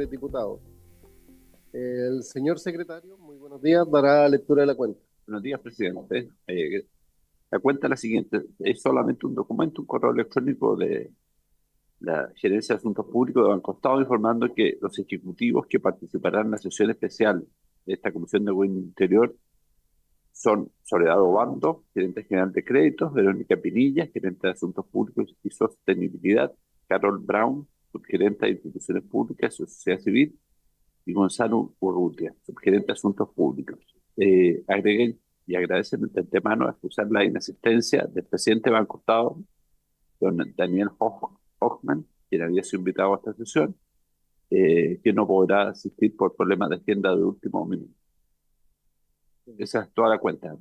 señores diputados. El señor secretario, muy buenos días, dará lectura de la cuenta. Buenos días, presidente. La cuenta es la siguiente. Es solamente un documento, un correo electrónico de la Gerencia de Asuntos Públicos de Banco Estado informando que los ejecutivos que participarán en la sesión especial de esta Comisión de Buen Interior son Soledad Obando, gerente general de créditos; Verónica Pinilla, gerente de Asuntos Públicos y Sostenibilidad; Carol Brown, subgerente de Instituciones Públicas y Sociedad Civil; y Gonzalo Urrutia, subgerente de Asuntos Públicos. Agreguen y agradecen de antemano a excusar la inasistencia del presidente de Banco Estado, don Daniel Hochman, quien había sido invitado a esta sesión, que no podrá asistir por problemas de agenda de último minuto. Esa es toda la cuenta.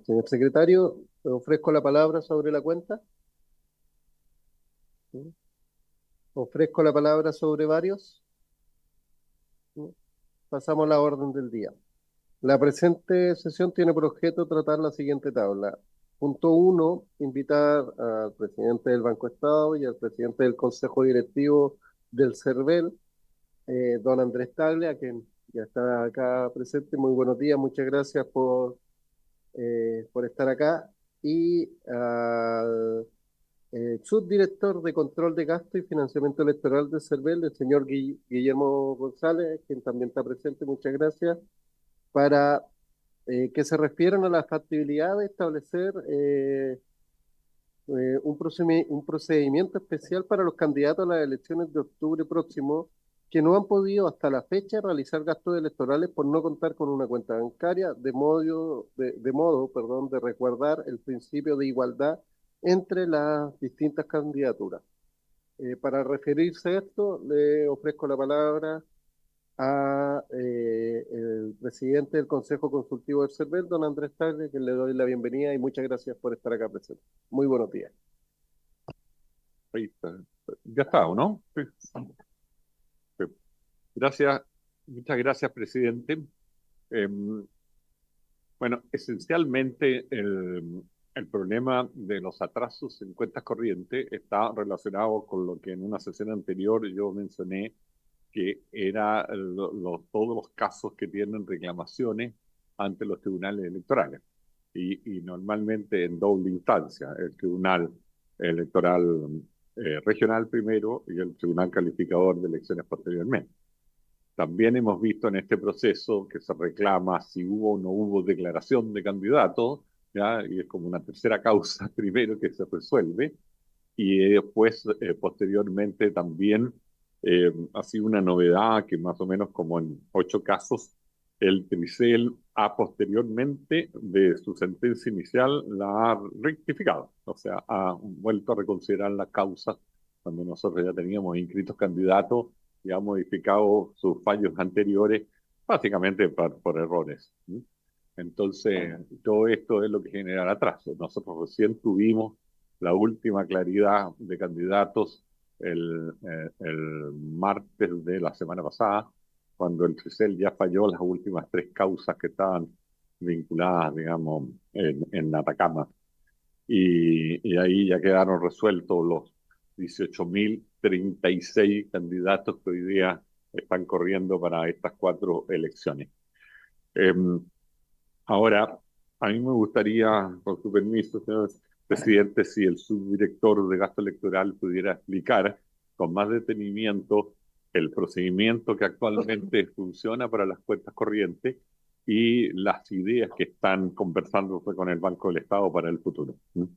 Señor secretario, le ofrezco la palabra sobre la cuenta. ¿Sí? Ofrezco la palabra sobre varios. ¿Sí? Pasamos a la orden del día. La presente sesión tiene por objeto tratar la siguiente tabla. Punto 1, invitar al presidente del Banco Estado y al presidente del Consejo Directivo del CERVEL, don Andrés Tagle, a quien ya está acá presente. Muy buenos días, muchas gracias por estar acá. Y al subdirector de Control de Gasto y Financiamiento Electoral del CERVEL, el señor Guillermo González, quien también está presente, muchas gracias, para que se refieran a la factibilidad de establecer un procedimiento especial para los candidatos a las elecciones de octubre próximo que no han podido hasta la fecha realizar gastos electorales por no contar con una cuenta bancaria, perdón, de resguardar el principio de igualdad entre las distintas candidaturas. Para referirse a esto, le ofrezco la palabra a el presidente del Consejo Consultivo del CERVEL, don Andrés Tagle, que le doy la bienvenida y muchas gracias por estar acá presente. Muy buenos días. Ahí está. Ya está, ¿o no? Sí. Sí. Gracias, muchas gracias, presidente. Eh, bueno, esencialmente el problema de los atrasos en cuentas corrientes está relacionado con lo que en una sesión anterior yo mencioné, que era todos los casos que tienen reclamaciones ante los tribunales electorales. Y normalmente en doble instancia, el Tribunal Electoral Regional primero y el Tribunal Calificador de Elecciones posteriormente. También hemos visto en este proceso que se reclama si hubo o no hubo declaración de candidato, ¿ya? Y es como una tercera causa primero que se resuelve, y después, posteriormente también ha sido una novedad que más o menos como en 8 casos, el Tricel ha posteriormente de su sentencia inicial la ha rectificado, o sea, ha vuelto a reconsiderar las causas cuando nosotros ya teníamos inscritos candidatos y ha modificado sus fallos anteriores, básicamente por errores. Entonces, todo esto es lo que genera atraso. Nosotros recién tuvimos la última claridad de candidatos el martes de la semana pasada, cuando el Tricel ya falló las últimas 3 causas que estaban vinculadas, digamos, en Atacama. Y ahí ya quedaron resueltos los 18.036 candidatos que hoy día están corriendo para estas 4 elecciones. Ahora, a mí me gustaría, con su permiso, señor presidente, si el subdirector de gasto electoral pudiera explicar con más detenimiento el procedimiento que actualmente funciona para las cuentas corrientes y las ideas que están conversándose con el Banco del Estado para el futuro. Sí.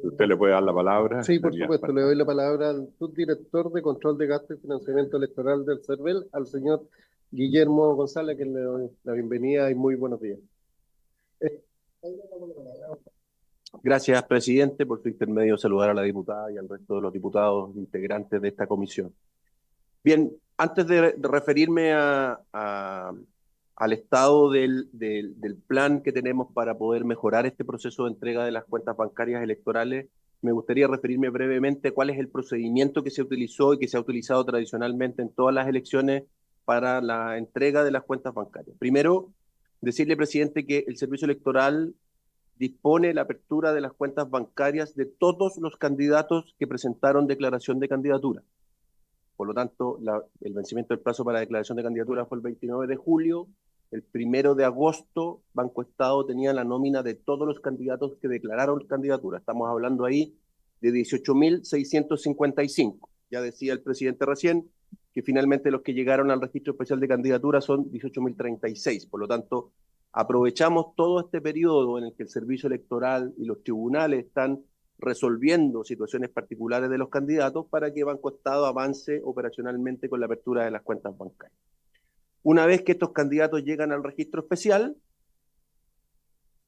¿Usted le puede dar la palabra? Sí, por supuesto, le doy la palabra al subdirector de Control de Gasto y Financiamiento Electoral del CERVEL, al señor Guillermo González, que le doy la bienvenida y muy buenos días. Gracias, presidente. Por su intermedio, saludar a la diputada y al resto de los diputados integrantes de esta comisión. Bien, antes de referirme al estado del plan que tenemos para poder mejorar este proceso de entrega de las cuentas bancarias electorales, me gustaría referirme brevemente a cuál es el procedimiento que se utilizó y que se ha utilizado tradicionalmente en todas las elecciones para la entrega de las cuentas bancarias. Primero, decirle, presidente, que el Servicio Electoral dispone la apertura de las cuentas bancarias de todos los candidatos que presentaron declaración de candidatura. Por lo tanto, el vencimiento del plazo para declaración de candidatura fue el 29 de julio. El 1 de agosto, Banco Estado tenía la nómina de todos los candidatos que declararon candidatura. Estamos hablando ahí de 18.655. Ya decía el presidente recién que finalmente los que llegaron al registro especial de candidatura son 18.036. Por lo tanto, aprovechamos todo este periodo en el que el servicio electoral y los tribunales están resolviendo situaciones particulares de los candidatos para que Banco Estado avance operacionalmente con la apertura de las cuentas bancarias. Una vez que estos candidatos llegan al registro especial,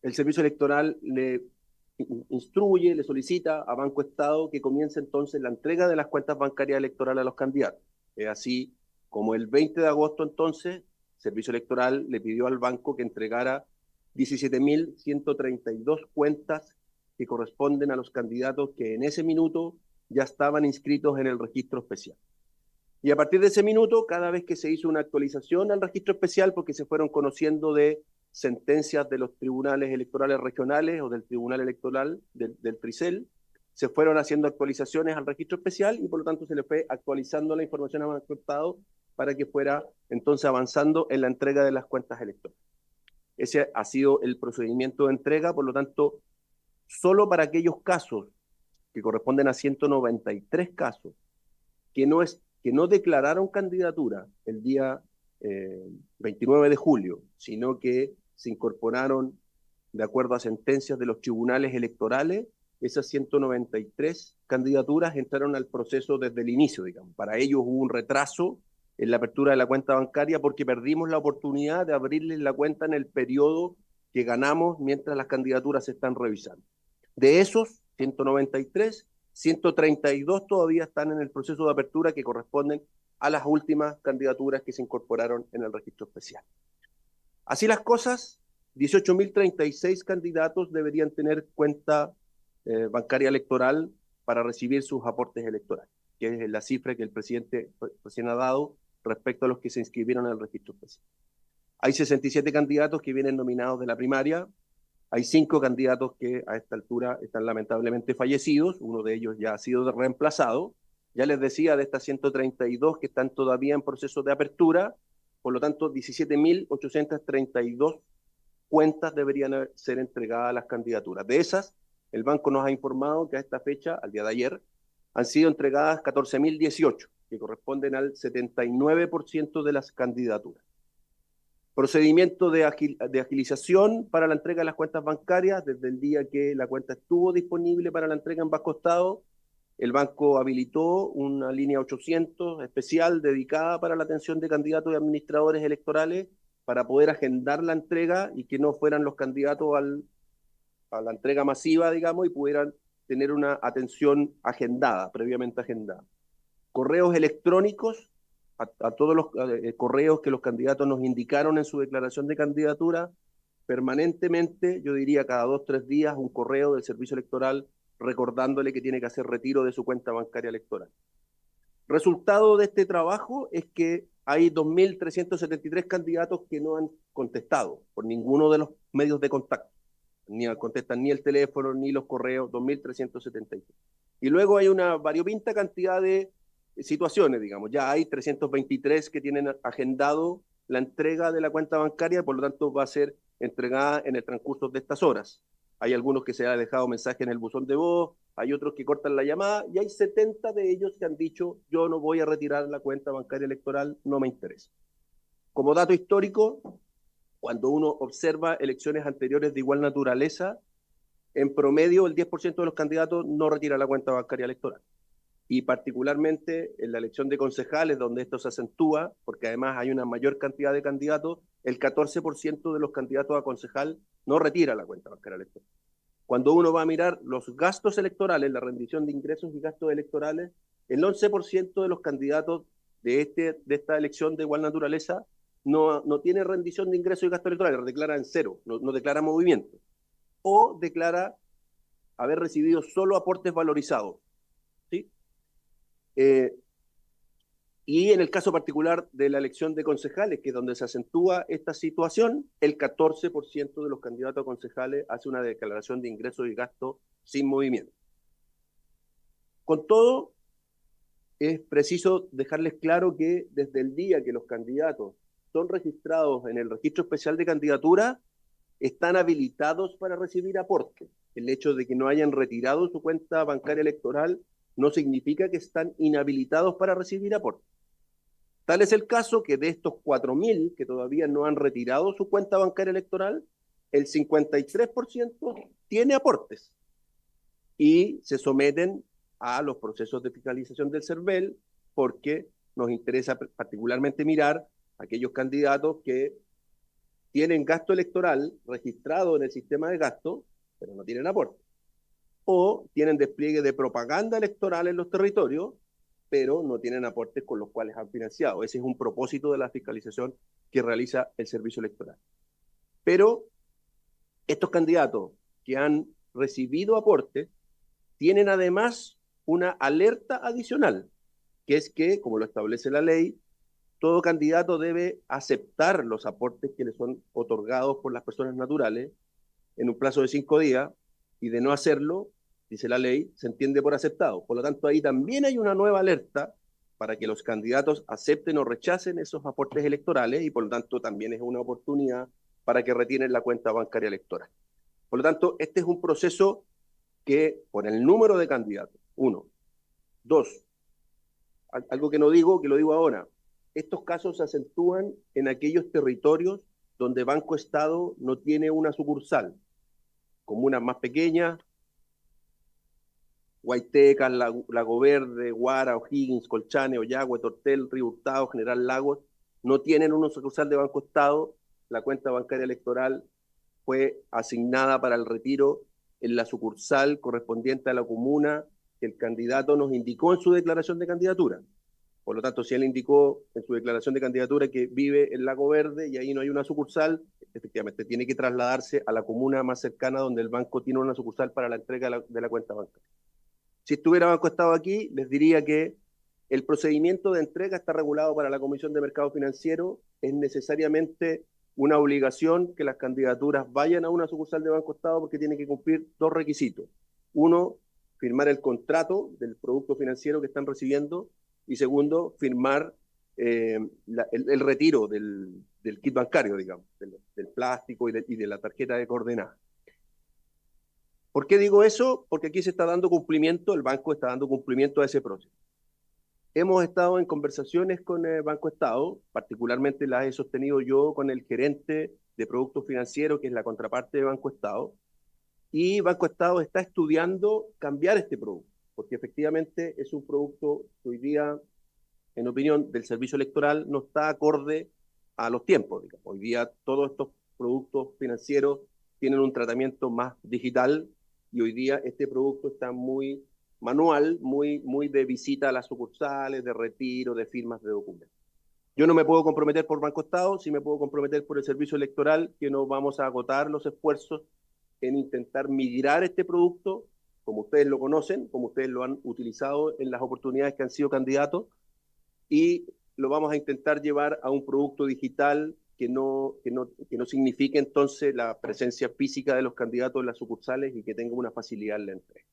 el servicio electoral le instruye, le solicita a Banco Estado que comience entonces la entrega de las cuentas bancarias electorales a los candidatos. Es así como el 20 de agosto entonces, el servicio electoral le pidió al banco que entregara 17.132 cuentas que corresponden a los candidatos que en ese minuto ya estaban inscritos en el registro especial. Y a partir de ese minuto, cada vez que se hizo una actualización al registro especial, porque se fueron conociendo de sentencias de los tribunales electorales regionales o del tribunal electoral del TRICEL, se fueron haciendo actualizaciones al registro especial y por lo tanto se le fue actualizando la información a Banco Estado para que fuera entonces avanzando en la entrega de las cuentas electorales. Ese ha sido el procedimiento de entrega, por lo tanto, solo para aquellos casos que corresponden a 193 casos que no declararon candidatura el día 29 de julio, sino que se incorporaron de acuerdo a sentencias de los tribunales electorales, esas 193 candidaturas entraron al proceso desde el inicio, digamos. Para ellos hubo un retraso en la apertura de la cuenta bancaria porque perdimos la oportunidad de abrirles la cuenta en el periodo que ganamos mientras las candidaturas se están revisando. De esos 193, 132 todavía están en el proceso de apertura que corresponden a las últimas candidaturas que se incorporaron en el registro especial. Así las cosas, 18.036 candidatos deberían tener cuenta bancaria electoral para recibir sus aportes electorales, que es la cifra que el presidente recién ha dado respecto a los que se inscribieron en el registro especial. Hay 67 candidatos que vienen nominados de la primaria. Hay 5 candidatos que a esta altura están lamentablemente fallecidos. Uno de ellos ya ha sido reemplazado. Ya les decía de estas 132 que están todavía en proceso de apertura. Por lo tanto, 17.832 cuentas deberían ser entregadas a las candidaturas. De esas, el banco nos ha informado que a esta fecha, al día de ayer, han sido entregadas 14.018, que corresponden al 79% de las candidaturas. Procedimiento de agilización para la entrega de las cuentas bancarias. Desde el día que la cuenta estuvo disponible para la entrega en Banco Estado, el banco habilitó una línea 800 especial dedicada para la atención de candidatos y administradores electorales para poder agendar la entrega y que no fueran los candidatos a la entrega masiva, digamos, y pudieran tener una atención agendada, previamente agendada. Correos electrónicos a todos los correos que los candidatos nos indicaron en su declaración de candidatura, permanentemente, yo diría cada 2 o 3 días, un correo del servicio electoral recordándole que tiene que hacer retiro de su cuenta bancaria electoral. Resultado de este trabajo es que hay 2.373 candidatos que no han contestado por ninguno de los medios de contacto. Ni contestan ni el teléfono, ni los correos, 2.373. Y luego hay una variopinta cantidad de situaciones, digamos. Ya hay 323 que tienen agendado la entrega de la cuenta bancaria, por lo tanto va a ser entregada en el transcurso de estas horas. Hay algunos que se han dejado mensaje en el buzón de voz, hay otros que cortan la llamada, y hay 70 de ellos que han dicho, yo no voy a retirar la cuenta bancaria electoral, no me interesa. Como dato histórico, cuando uno observa elecciones anteriores de igual naturaleza, en promedio el 10% de los candidatos no retira la cuenta bancaria electoral. Y particularmente en la elección de concejales, donde esto se acentúa, porque además hay una mayor cantidad de candidatos, el 14% de los candidatos a concejal no retira la cuenta bancaria electoral. Cuando uno va a mirar los gastos electorales, la rendición de ingresos y gastos electorales, el 11% de los candidatos de esta elección de igual naturaleza no tiene rendición de ingresos y gastos electorales, declara en cero, no declara movimiento. O declara haber recibido solo aportes valorizados. ¿Sí? Y en el caso particular de la elección de concejales, que es donde se acentúa esta situación, el 14% de los candidatos a concejales hace una declaración de ingresos y gastos sin movimiento. Con todo, es preciso dejarles claro que desde el día que los candidatos son registrados en el registro especial de candidatura, están habilitados para recibir aportes. El hecho de que no hayan retirado su cuenta bancaria electoral no significa que están inhabilitados para recibir aportes. Tal es el caso que de estos 4.000 que todavía no han retirado su cuenta bancaria electoral, el 53% tiene aportes y se someten a los procesos de fiscalización del CERVEL, porque nos interesa particularmente mirar a aquellos candidatos que tienen gasto electoral registrado en el sistema de gasto, pero no tienen aporte, o tienen despliegue de propaganda electoral en los territorios, pero no tienen aportes con los cuales han financiado. Ese es un propósito de la fiscalización que realiza el Servicio Electoral. Pero estos candidatos que han recibido aportes tienen además una alerta adicional, que es que, como lo establece la ley, todo candidato debe aceptar los aportes que le son otorgados por las personas naturales en un plazo de 5 días, y de no hacerlo, dice la ley, se entiende por aceptado. Por lo tanto, ahí también hay una nueva alerta para que los candidatos acepten o rechacen esos aportes electorales, y por lo tanto también es una oportunidad para que retienen la cuenta bancaria electoral. Por lo tanto, este es un proceso que, por el número de candidatos, 1, 2, algo que no digo, que lo digo ahora, estos casos se acentúan en aquellos territorios donde Banco Estado no tiene una sucursal, comunas más pequeñas, Guaitecas, Lago Verde, Guara, O'Higgins, Colchane, Ollagüe, Tortel, Río Hurtado, General Lagos, no tienen una sucursal de Banco Estado. La cuenta bancaria electoral fue asignada para el retiro en la sucursal correspondiente a la comuna que el candidato nos indicó en su declaración de candidatura. Por lo tanto, si él indicó en su declaración de candidatura que vive en Lago Verde y ahí no hay una sucursal, efectivamente tiene que trasladarse a la comuna más cercana donde el banco tiene una sucursal para la entrega de la cuenta bancaria. Si estuviera Banco Estado aquí, les diría que el procedimiento de entrega está regulado para la Comisión de Mercado Financiero. Es necesariamente una obligación que las candidaturas vayan a una sucursal de Banco Estado, porque tienen que cumplir 2 requisitos. 1, firmar el contrato del producto financiero que están recibiendo, y 2, firmar el retiro del kit bancario, digamos, del plástico y de la tarjeta de coordenadas. ¿Por qué digo eso? Porque aquí se está dando cumplimiento, el banco está dando cumplimiento a ese proceso. Hemos estado en conversaciones con el Banco Estado, particularmente las he sostenido yo con el gerente de productos financieros, que es la contraparte de Banco Estado, y Banco Estado está estudiando cambiar este producto, porque efectivamente es un producto que hoy día, en opinión del Servicio Electoral, no está acorde a los tiempos, digamos. Hoy día todos estos productos financieros tienen un tratamiento más digital, y hoy día este producto está muy manual, muy de visita a las sucursales, de retiro, de firmas de documentos. Yo no me puedo comprometer por Banco Estado, sí me puedo comprometer por el Servicio Electoral, que no vamos a agotar los esfuerzos en intentar migrar este producto, como ustedes lo conocen, como ustedes lo han utilizado en las oportunidades que han sido candidatos, y lo vamos a intentar llevar a un producto digital que no signifique entonces la presencia física de los candidatos en las sucursales y que tenga una facilidad en la entrega.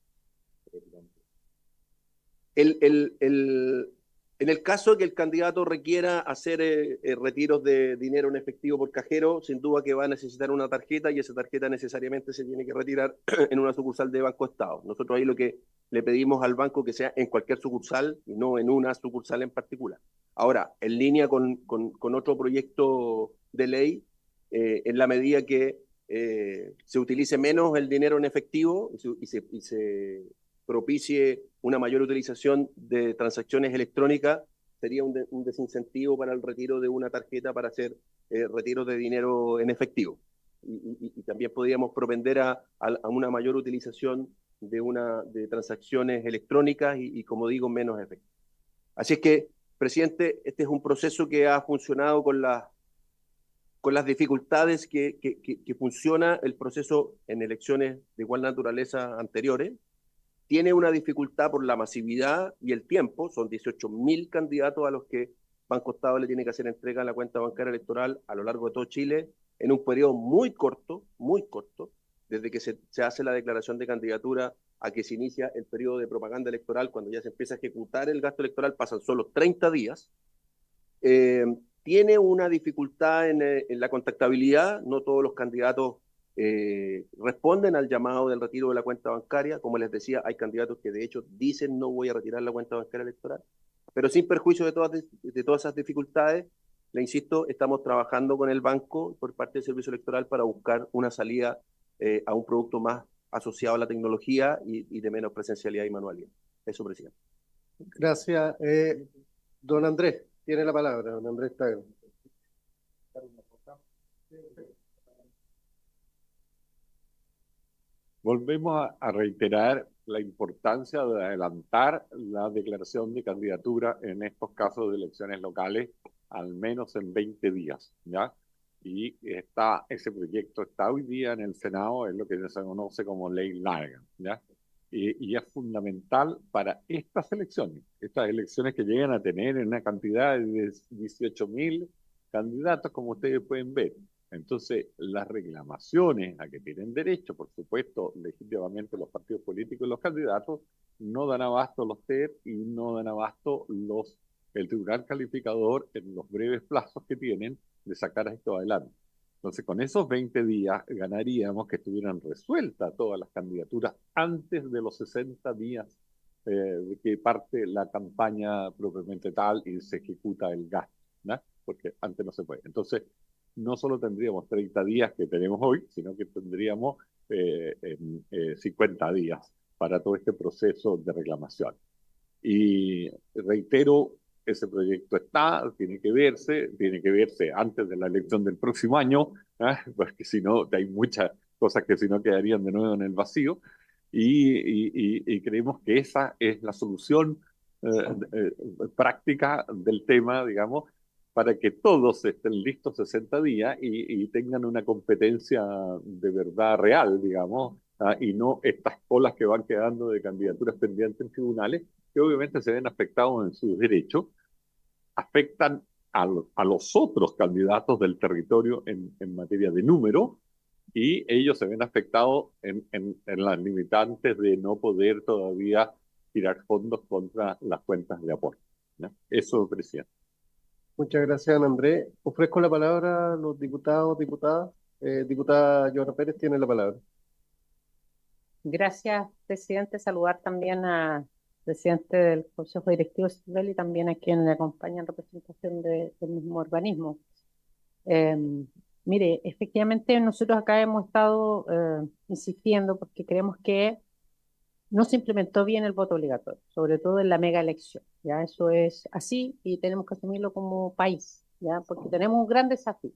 En el caso de que el candidato requiera hacer retiros de dinero en efectivo por cajero, sin duda que va a necesitar una tarjeta, y esa tarjeta necesariamente se tiene que retirar en una sucursal de Banco Estado. Nosotros ahí lo que le pedimos al banco que sea en cualquier sucursal y no en una sucursal en particular. Ahora, en línea con otro proyecto de ley, en la medida que se utilice menos el dinero en efectivo y se propicie una mayor utilización de transacciones electrónicas, sería un desincentivo para el retiro de una tarjeta para hacer retiros de dinero en efectivo. Y también podríamos propender a una mayor utilización de transacciones electrónicas y, como digo, menos efectivo. Así es que, presidente, este es un proceso que ha funcionado con las dificultades que funciona el proceso en elecciones de igual naturaleza anteriores. tiene una dificultad por la masividad y el tiempo. Son 18.000 candidatos a los que Banco Estado le tiene que hacer entrega en la cuenta bancaria electoral a lo largo de todo Chile, en un periodo muy corto, desde que se hace la declaración de candidatura a que se inicia el periodo de propaganda electoral. Cuando ya se empieza a ejecutar el gasto electoral pasan solo 30 días. Tiene una dificultad en la contactabilidad. No todos los candidatos responden al llamado del retiro de la cuenta bancaria. Como les decía, hay candidatos que de hecho dicen no voy a retirar la cuenta bancaria electoral. Pero sin perjuicio de todas esas dificultades, le insisto, estamos trabajando con el banco por parte del Servicio Electoral para buscar una salida a un producto más asociado a la tecnología y de menos presencialidad y manualidad. Eso, presidente. Gracias. Don Andrés, tiene la palabra, don Andrés Tagle. Volvemos a reiterar la importancia de adelantar la declaración de candidatura en estos casos de elecciones locales, al menos en 20 días, ¿ya? Y ese proyecto está hoy día en el Senado, es lo que se conoce como ley larga, ¿ya? Y es fundamental para estas elecciones que llegan a tener una cantidad de 18.000 candidatos, como ustedes pueden ver. Entonces, las reclamaciones a que tienen derecho, por supuesto, legítimamente los partidos políticos y los candidatos, no dan abasto los TER y no dan abasto el tribunal calificador en los breves plazos que tienen de sacar esto adelante. Entonces, con esos 20 días ganaríamos que estuvieran resueltas todas las candidaturas antes de los 60 días de que parte la campaña propiamente tal y se ejecuta el gasto, ¿no? Porque antes no se puede. Entonces, no solo tendríamos 30 días que tenemos hoy, sino que tendríamos 50 días para todo este proceso de reclamación. Y reitero, ese proyecto tiene que verse antes de la elección del próximo año, porque si no, hay muchas cosas que si no quedarían de nuevo en el vacío, y creemos que esa es la solución práctica del tema, digamos, para que todos estén listos 60 días y tengan una competencia de verdad real, digamos, y no estas colas que van quedando de candidaturas pendientes en tribunales, que obviamente se ven afectados en sus derechos, afectan a los otros candidatos del territorio en materia de número, y ellos se ven afectados en las limitantes de no poder todavía tirar fondos contra las cuentas de aporte, ¿no? Eso, presidente. Muchas gracias, don Andrés. Ofrezco la palabra a los diputados, diputadas. Diputada Joana Pérez tiene la palabra. Gracias, presidente. Saludar también al presidente del Consejo Directivo CIRVEL y también a quien le acompaña en representación del mismo organismo. Mire, efectivamente nosotros acá hemos estado insistiendo porque creemos que no se implementó bien el voto obligatorio, sobre todo en la mega elección. ¿Ya? Eso es así y tenemos que asumirlo como país, ¿ya? Porque tenemos un gran desafío.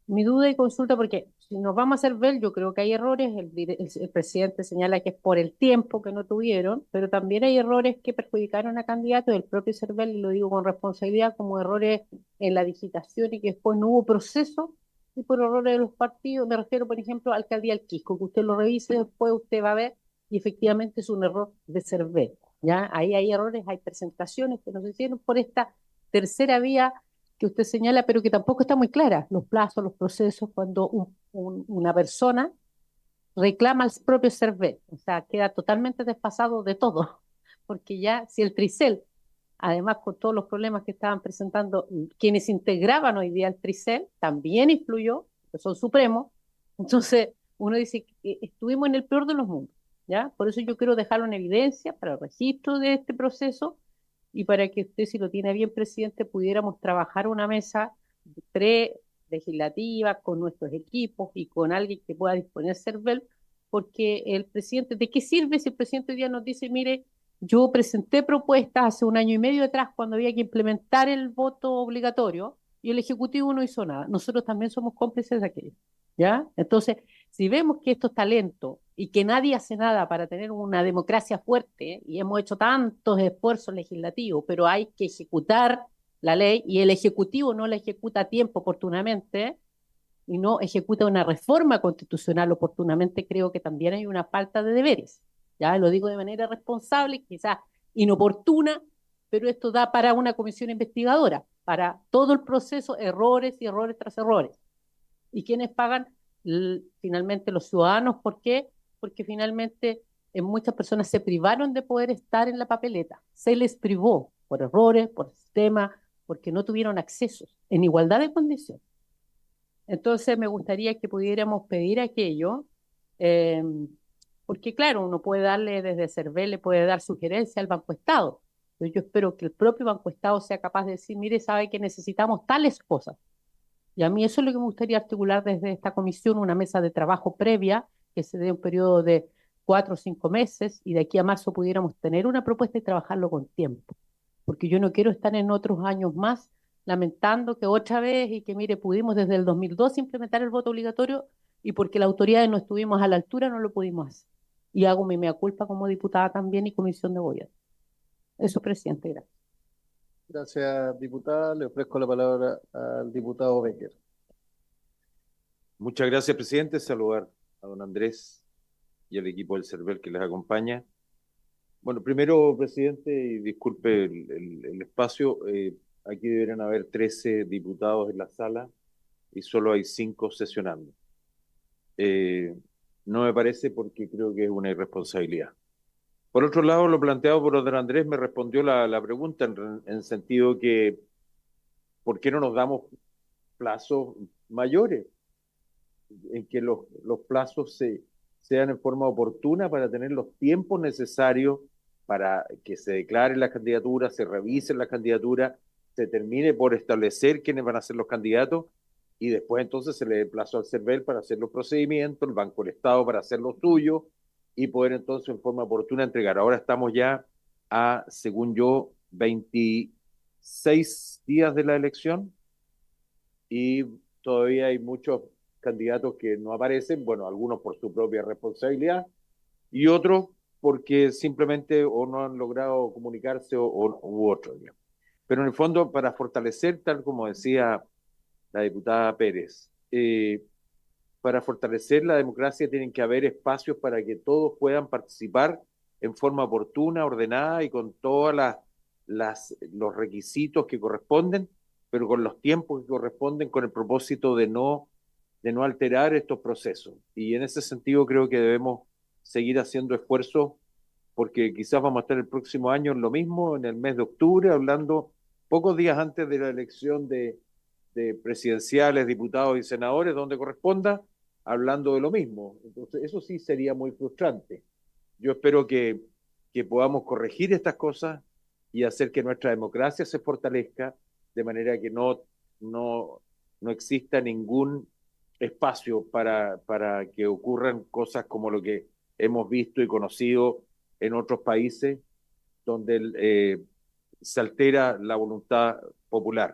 Mi duda y consulta, porque si nos vamos a hacer ver, yo creo que hay errores, el presidente señala que es por el tiempo que no tuvieron, pero también hay errores que perjudicaron a candidatos del propio CERVEL, y lo digo con responsabilidad, como errores en la digitación y que después no hubo proceso, y por errores de los partidos. Me refiero, por ejemplo, al Alcaldía del Quisco, que usted lo revise después, usted va a ver, y efectivamente es un error de CERVEL, ¿ya? Ahí hay errores, hay presentaciones que no se hicieron por esta tercera vía que usted señala, pero que tampoco está muy clara, los plazos, los procesos, cuando una persona reclama al propio CERVEL, o sea, queda totalmente desfasado de todo, porque ya si el Tricel, además con todos los problemas que estaban presentando quienes integraban hoy día el Tricel, también influyó, que son supremos, entonces uno dice que estuvimos en el peor de los mundos, ¿ya? Por eso yo quiero dejarlo en evidencia para el registro de este proceso, y para que usted, si lo tiene bien, presidente, pudiéramos trabajar una mesa pre-legislativa con nuestros equipos y con alguien que pueda disponer CERVEL, porque el presidente, ¿de qué sirve si el presidente hoy día nos dice, mire, yo presenté propuestas hace 1 año y medio atrás cuando había que implementar el voto obligatorio y el Ejecutivo no hizo nada? Nosotros también somos cómplices de aquello, ¿ya? Entonces, si vemos que esto está lento y que nadie hace nada para tener una democracia fuerte, y hemos hecho tantos esfuerzos legislativos, pero hay que ejecutar la ley y el Ejecutivo no la ejecuta a tiempo oportunamente y no ejecuta una reforma constitucional oportunamente, creo que también hay una falta de deberes, Ya lo digo de manera responsable, quizás inoportuna, pero esto da para una comisión investigadora, para todo el proceso, errores y errores tras errores. ¿Y quiénes pagan? Finalmente los ciudadanos. ¿Por qué? Porque finalmente muchas personas se privaron de poder estar en la papeleta. Se les privó por errores, por sistema, porque no tuvieron accesos en igualdad de condiciones. Entonces me gustaría que pudiéramos pedir aquello, eh, porque claro, uno puede darle desde CERVEL, le puede dar sugerencia al Banco Estado, pero yo espero que el propio Banco Estado sea capaz de decir, mire, sabe que necesitamos tales cosas. Y a mí eso es lo que me gustaría articular desde esta comisión, una mesa de trabajo previa, que se dé un periodo de 4 o 5 meses, y de aquí a marzo pudiéramos tener una propuesta y trabajarlo con tiempo. Porque yo no quiero estar en otros años más lamentando que otra vez y que, mire, pudimos desde el 2002 implementar el voto obligatorio y porque las autoridades no estuvimos a la altura no lo pudimos hacer. Y hago mi mea culpa como diputada también y comisión de gobierno. Eso, presidente, gracias. Gracias, diputada. Le ofrezco la palabra al diputado Becker. Muchas gracias, presidente. Saludar a don Andrés y al equipo del CERVEL que les acompaña. Bueno, primero, presidente, y disculpe el espacio, aquí deberían haber 13 diputados en la sala y solo hay 5 sesionando. No me parece porque creo que es una irresponsabilidad. Por otro lado, lo planteado por don Andrés me respondió la pregunta en sentido que, ¿por qué no nos damos plazos mayores? En que los plazos sean en forma oportuna para tener los tiempos necesarios para que se declaren las candidaturas, se revisen las candidaturas, se termine por establecer quiénes van a ser los candidatos y después entonces se le dé plazo al CERVEL para hacer los procedimientos, el Banco del Estado para hacer lo suyo y poder entonces en forma oportuna entregar. Ahora estamos ya a, según yo, 26 días de la elección y todavía hay muchos candidatos que no aparecen, bueno, algunos por su propia responsabilidad y otros porque simplemente o no han logrado comunicarse u otro. Digamos. Pero en el fondo, para fortalecer, tal como decía la diputada Pérez, para fortalecer la democracia tienen que haber espacios para que todos puedan participar en forma oportuna, ordenada y con todos los requisitos que corresponden, pero con los tiempos que corresponden, con el propósito de no alterar estos procesos. Y en ese sentido creo que debemos seguir haciendo esfuerzos porque quizás vamos a estar el próximo año en lo mismo, en el mes de octubre, hablando pocos días antes de la elección de presidenciales, diputados y senadores, donde corresponda, hablando de lo mismo. Entonces, eso sí sería muy frustrante. Yo espero que podamos corregir estas cosas y hacer que nuestra democracia se fortalezca de manera que no exista ningún espacio para que ocurran cosas como lo que hemos visto y conocido en otros países donde se altera la voluntad popular.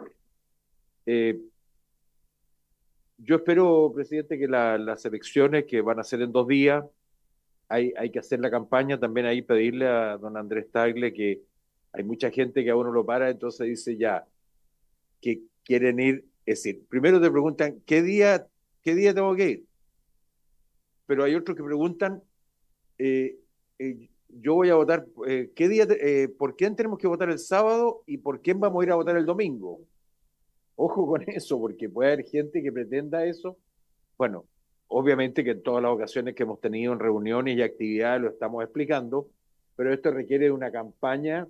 Yo espero, presidente, que las elecciones que van a ser en 2 días, hay que hacer la campaña, también ahí pedirle a don Andrés Tagle que hay mucha gente que a uno lo para, entonces dice ya, que quieren ir, es decir, primero te preguntan, ¿qué día tengo que ir? Pero hay otros que preguntan, yo voy a votar, ¿por quién tenemos que votar el sábado y por quién vamos a ir a votar el domingo? Ojo con eso, porque puede haber gente que pretenda eso. Bueno, obviamente que en todas las ocasiones que hemos tenido en reuniones y actividades lo estamos explicando, pero esto requiere de una campaña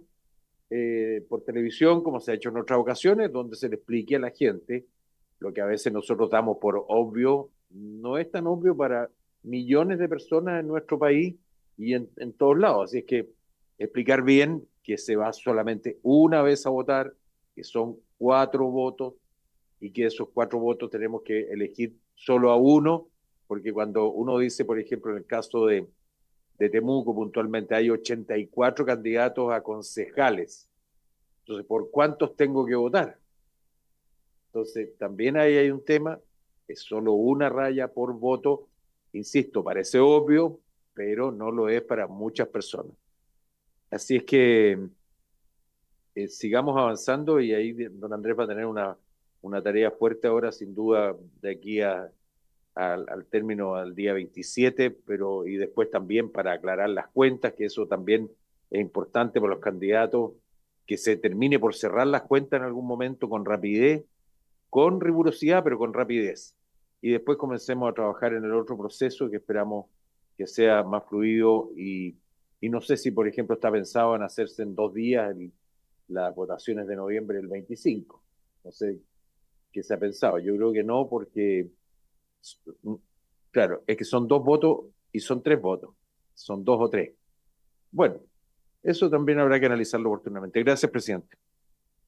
por televisión, como se ha hecho en otras ocasiones, donde se le explique a la gente lo que a veces nosotros damos por obvio, no es tan obvio para millones de personas en nuestro país y en todos lados. Así es que explicar bien que se va solamente una vez a votar, que son 4 votos y que esos 4 votos tenemos que elegir solo a uno, porque cuando uno dice, por ejemplo, en el caso de Temuco puntualmente, hay 84 candidatos a concejales. Entonces, ¿por cuántos tengo que votar? Entonces, también ahí hay un tema, es solo una raya por voto. Insisto, parece obvio, pero no lo es para muchas personas. Así es que sigamos avanzando y ahí don Andrés va a tener una tarea fuerte ahora, sin duda, de aquí a al término al día 27, y después también para aclarar las cuentas, que eso también es importante para los candidatos, que se termine por cerrar las cuentas en algún momento con rapidez, con rigurosidad, pero con rapidez. Y después comencemos a trabajar en el otro proceso que esperamos que sea más fluido y no sé si, por ejemplo, está pensado en hacerse en 2 días las votaciones de noviembre del 25. No sé qué se ha pensado. Yo creo que no, porque, claro, es que son 2 votos y son 3 votos. Son 2 o 3. Bueno, eso también habrá que analizarlo oportunamente. Gracias, presidente.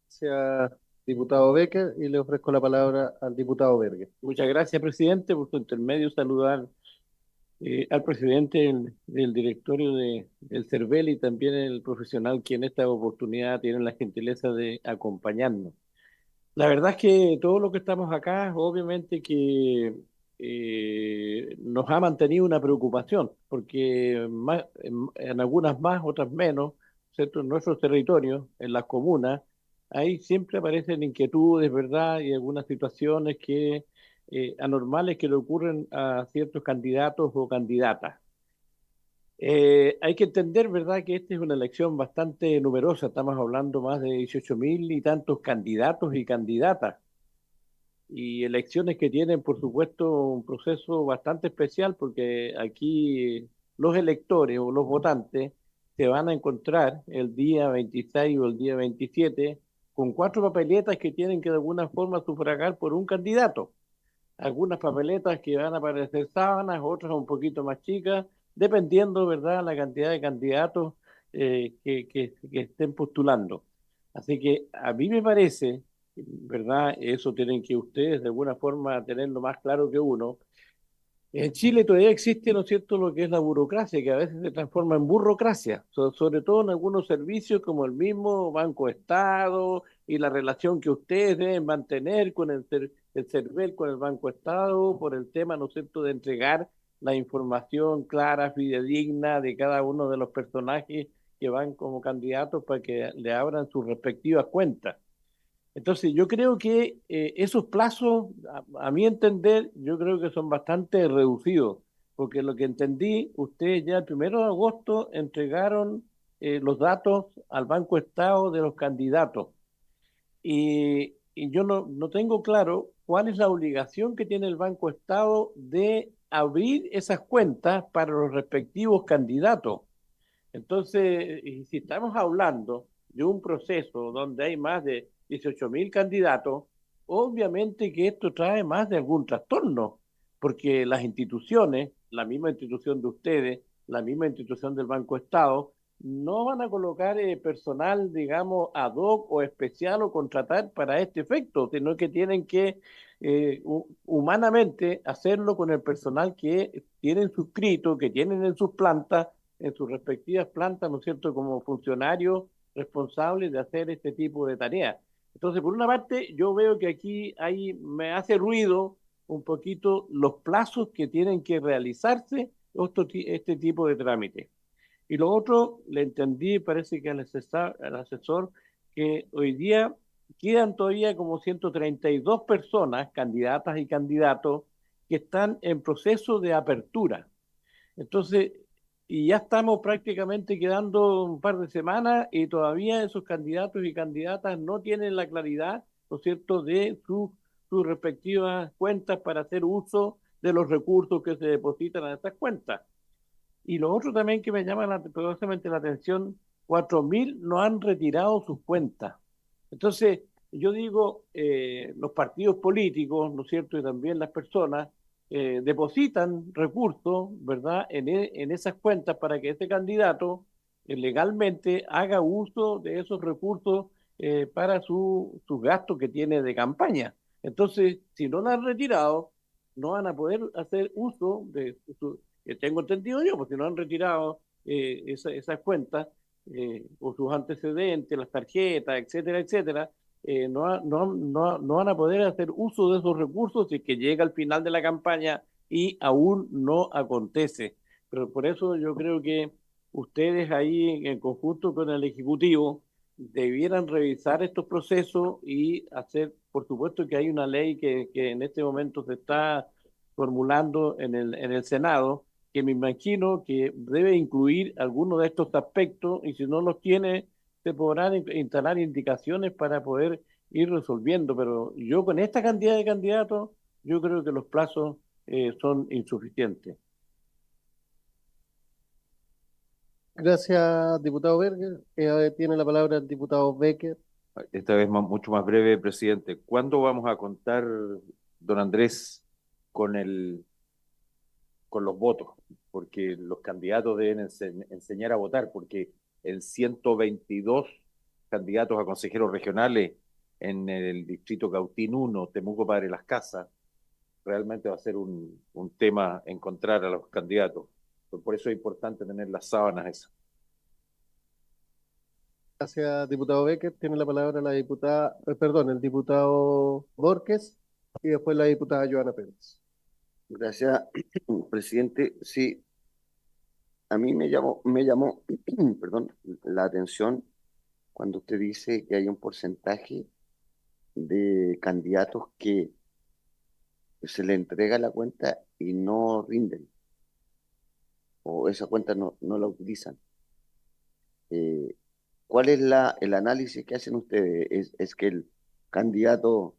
Gracias, diputado Becker, y le ofrezco la palabra al diputado Berger. Muchas gracias, presidente. Por su intermedio, saludar al presidente del directorio del CERVEL y también el profesional que en esta oportunidad tiene la gentileza de acompañarnos. La verdad es que todo lo que estamos acá, obviamente que nos ha mantenido una preocupación, porque en algunas más, otras menos, ¿cierto? En nuestros territorios, en las comunas, ahí siempre aparecen inquietudes, ¿verdad? Y algunas situaciones anormales que le ocurren a ciertos candidatos o candidatas. Hay que entender, ¿verdad?, que esta es una elección bastante numerosa. Estamos hablando más de 18.000 y tantos candidatos y candidatas. Y elecciones que tienen, por supuesto, un proceso bastante especial porque aquí los electores o los votantes se van a encontrar el día 26 o el día 27 con 4 papeletas que tienen que de alguna forma sufragar por un candidato. Algunas papeletas que van a parecer sábanas, otras un poquito más chicas, dependiendo, ¿verdad?, la cantidad de candidatos que estén postulando. Así que a mí me parece, ¿verdad?, eso tienen que ustedes de alguna forma tenerlo más claro que uno. En Chile todavía existe, ¿no es cierto?, lo que es la burocracia, que a veces se transforma en burocracia, sobre todo en algunos servicios como el mismo Banco Estado y la relación que ustedes deben mantener con el CERVEL, con el Banco Estado, por el tema, ¿no es cierto?, de entregar la información clara, fidedigna de cada uno de los personajes que van como candidatos para que le abran sus respectivas cuentas. Entonces, yo creo que esos plazos, a mi entender, yo creo que son bastante reducidos, porque lo que entendí, ustedes ya el 1 de agosto entregaron los datos al Banco Estado de los candidatos. Y yo no tengo claro cuál es la obligación que tiene el Banco Estado de abrir esas cuentas para los respectivos candidatos. Entonces, y si estamos hablando de un proceso donde hay más de 18.000 candidatos, obviamente que esto trae más de algún trastorno, porque las instituciones, la misma institución de ustedes, la misma institución del Banco Estado, no van a colocar personal, digamos, ad hoc o especial o contratar para este efecto, sino que tienen que humanamente hacerlo con el personal que tienen suscrito, que tienen en sus respectivas plantas, ¿no es cierto?, como funcionarios responsables de hacer este tipo de tareas. Entonces, por una parte, yo veo que aquí me hace ruido un poquito los plazos que tienen que realizarse este tipo de trámites. Y lo otro, le entendí, parece que al asesor, que hoy día quedan todavía como 132 personas, candidatas y candidatos, que están en proceso de apertura. Entonces, y ya estamos prácticamente quedando un par de semanas y todavía esos candidatos y candidatas no tienen la claridad, ¿no es cierto?, de sus respectivas cuentas para hacer uso de los recursos que se depositan en estas cuentas. Y lo otro también que me llama poderosamente la atención, 4.000 no han retirado sus cuentas. Entonces, yo digo, los partidos políticos, ¿no es cierto?, y también las personas, depositan recursos, ¿verdad?, en esas cuentas para que este candidato legalmente haga uso de esos recursos para sus gastos que tiene de campaña. Entonces, si no lo han retirado, no van a poder hacer uso de que tengo entendido yo, porque no han retirado esas cuentas o sus antecedentes, las tarjetas, etcétera, etcétera, no van a poder hacer uso de esos recursos si es que llega al final de la campaña y aún no acontece. Pero por eso yo creo que ustedes ahí en conjunto con el Ejecutivo debieran revisar estos procesos y hacer, por supuesto que hay una ley que en este momento se está formulando en el Senado, que me imagino que debe incluir algunos de estos aspectos y si no los tiene, se podrán instalar indicaciones para poder ir resolviendo. Pero yo con esta cantidad de candidatos, yo creo que los plazos son insuficientes. Gracias, diputado Berger. Tiene la palabra el diputado Becker. Esta vez mucho más breve, presidente. ¿Cuándo vamos a contar, don Andrés, con con los votos? Porque los candidatos deben enseñar a votar, porque en 122 candidatos a consejeros regionales en el distrito Cautín 1, Temuco Padre Las Casas, realmente va a ser un tema encontrar a los candidatos. Por eso es importante tener las sábanas esas. Gracias, diputado Becker. Tiene la palabra la diputada, perdón, el diputado Borges y después la diputada Joana Pérez. Gracias, presidente. Sí, a mí me llamó, perdón, la atención cuando usted dice que hay un porcentaje de candidatos que se le entrega la cuenta y no rinden, o esa cuenta no la utilizan. ¿Cuál es el análisis que hacen ustedes? ¿Es que el candidato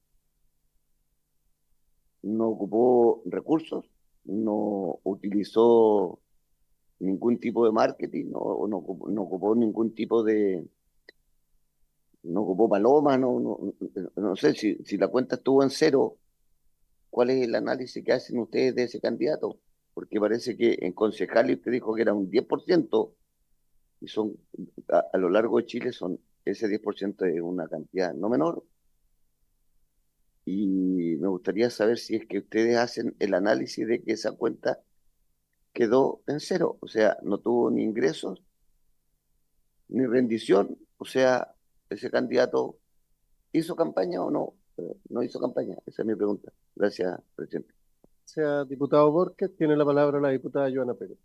no ocupó recursos, no utilizó ningún tipo de marketing, no ocupó ningún tipo no ocupó palomas, no sé si la cuenta estuvo en cero? ¿Cuál es el análisis que hacen ustedes de ese candidato? Porque parece que en concejal usted dijo que era un 10% y son, a lo largo de Chile ese 10% es una cantidad no menor. Y me gustaría saber si es que ustedes hacen el análisis de que esa cuenta quedó en cero, o sea, no tuvo ni ingresos ni rendición, o sea, ese candidato hizo campaña o no. No hizo campaña, esa es mi pregunta. Gracias, presidente. Gracias, diputado Borges. Tiene la palabra la diputada Joana Pérez.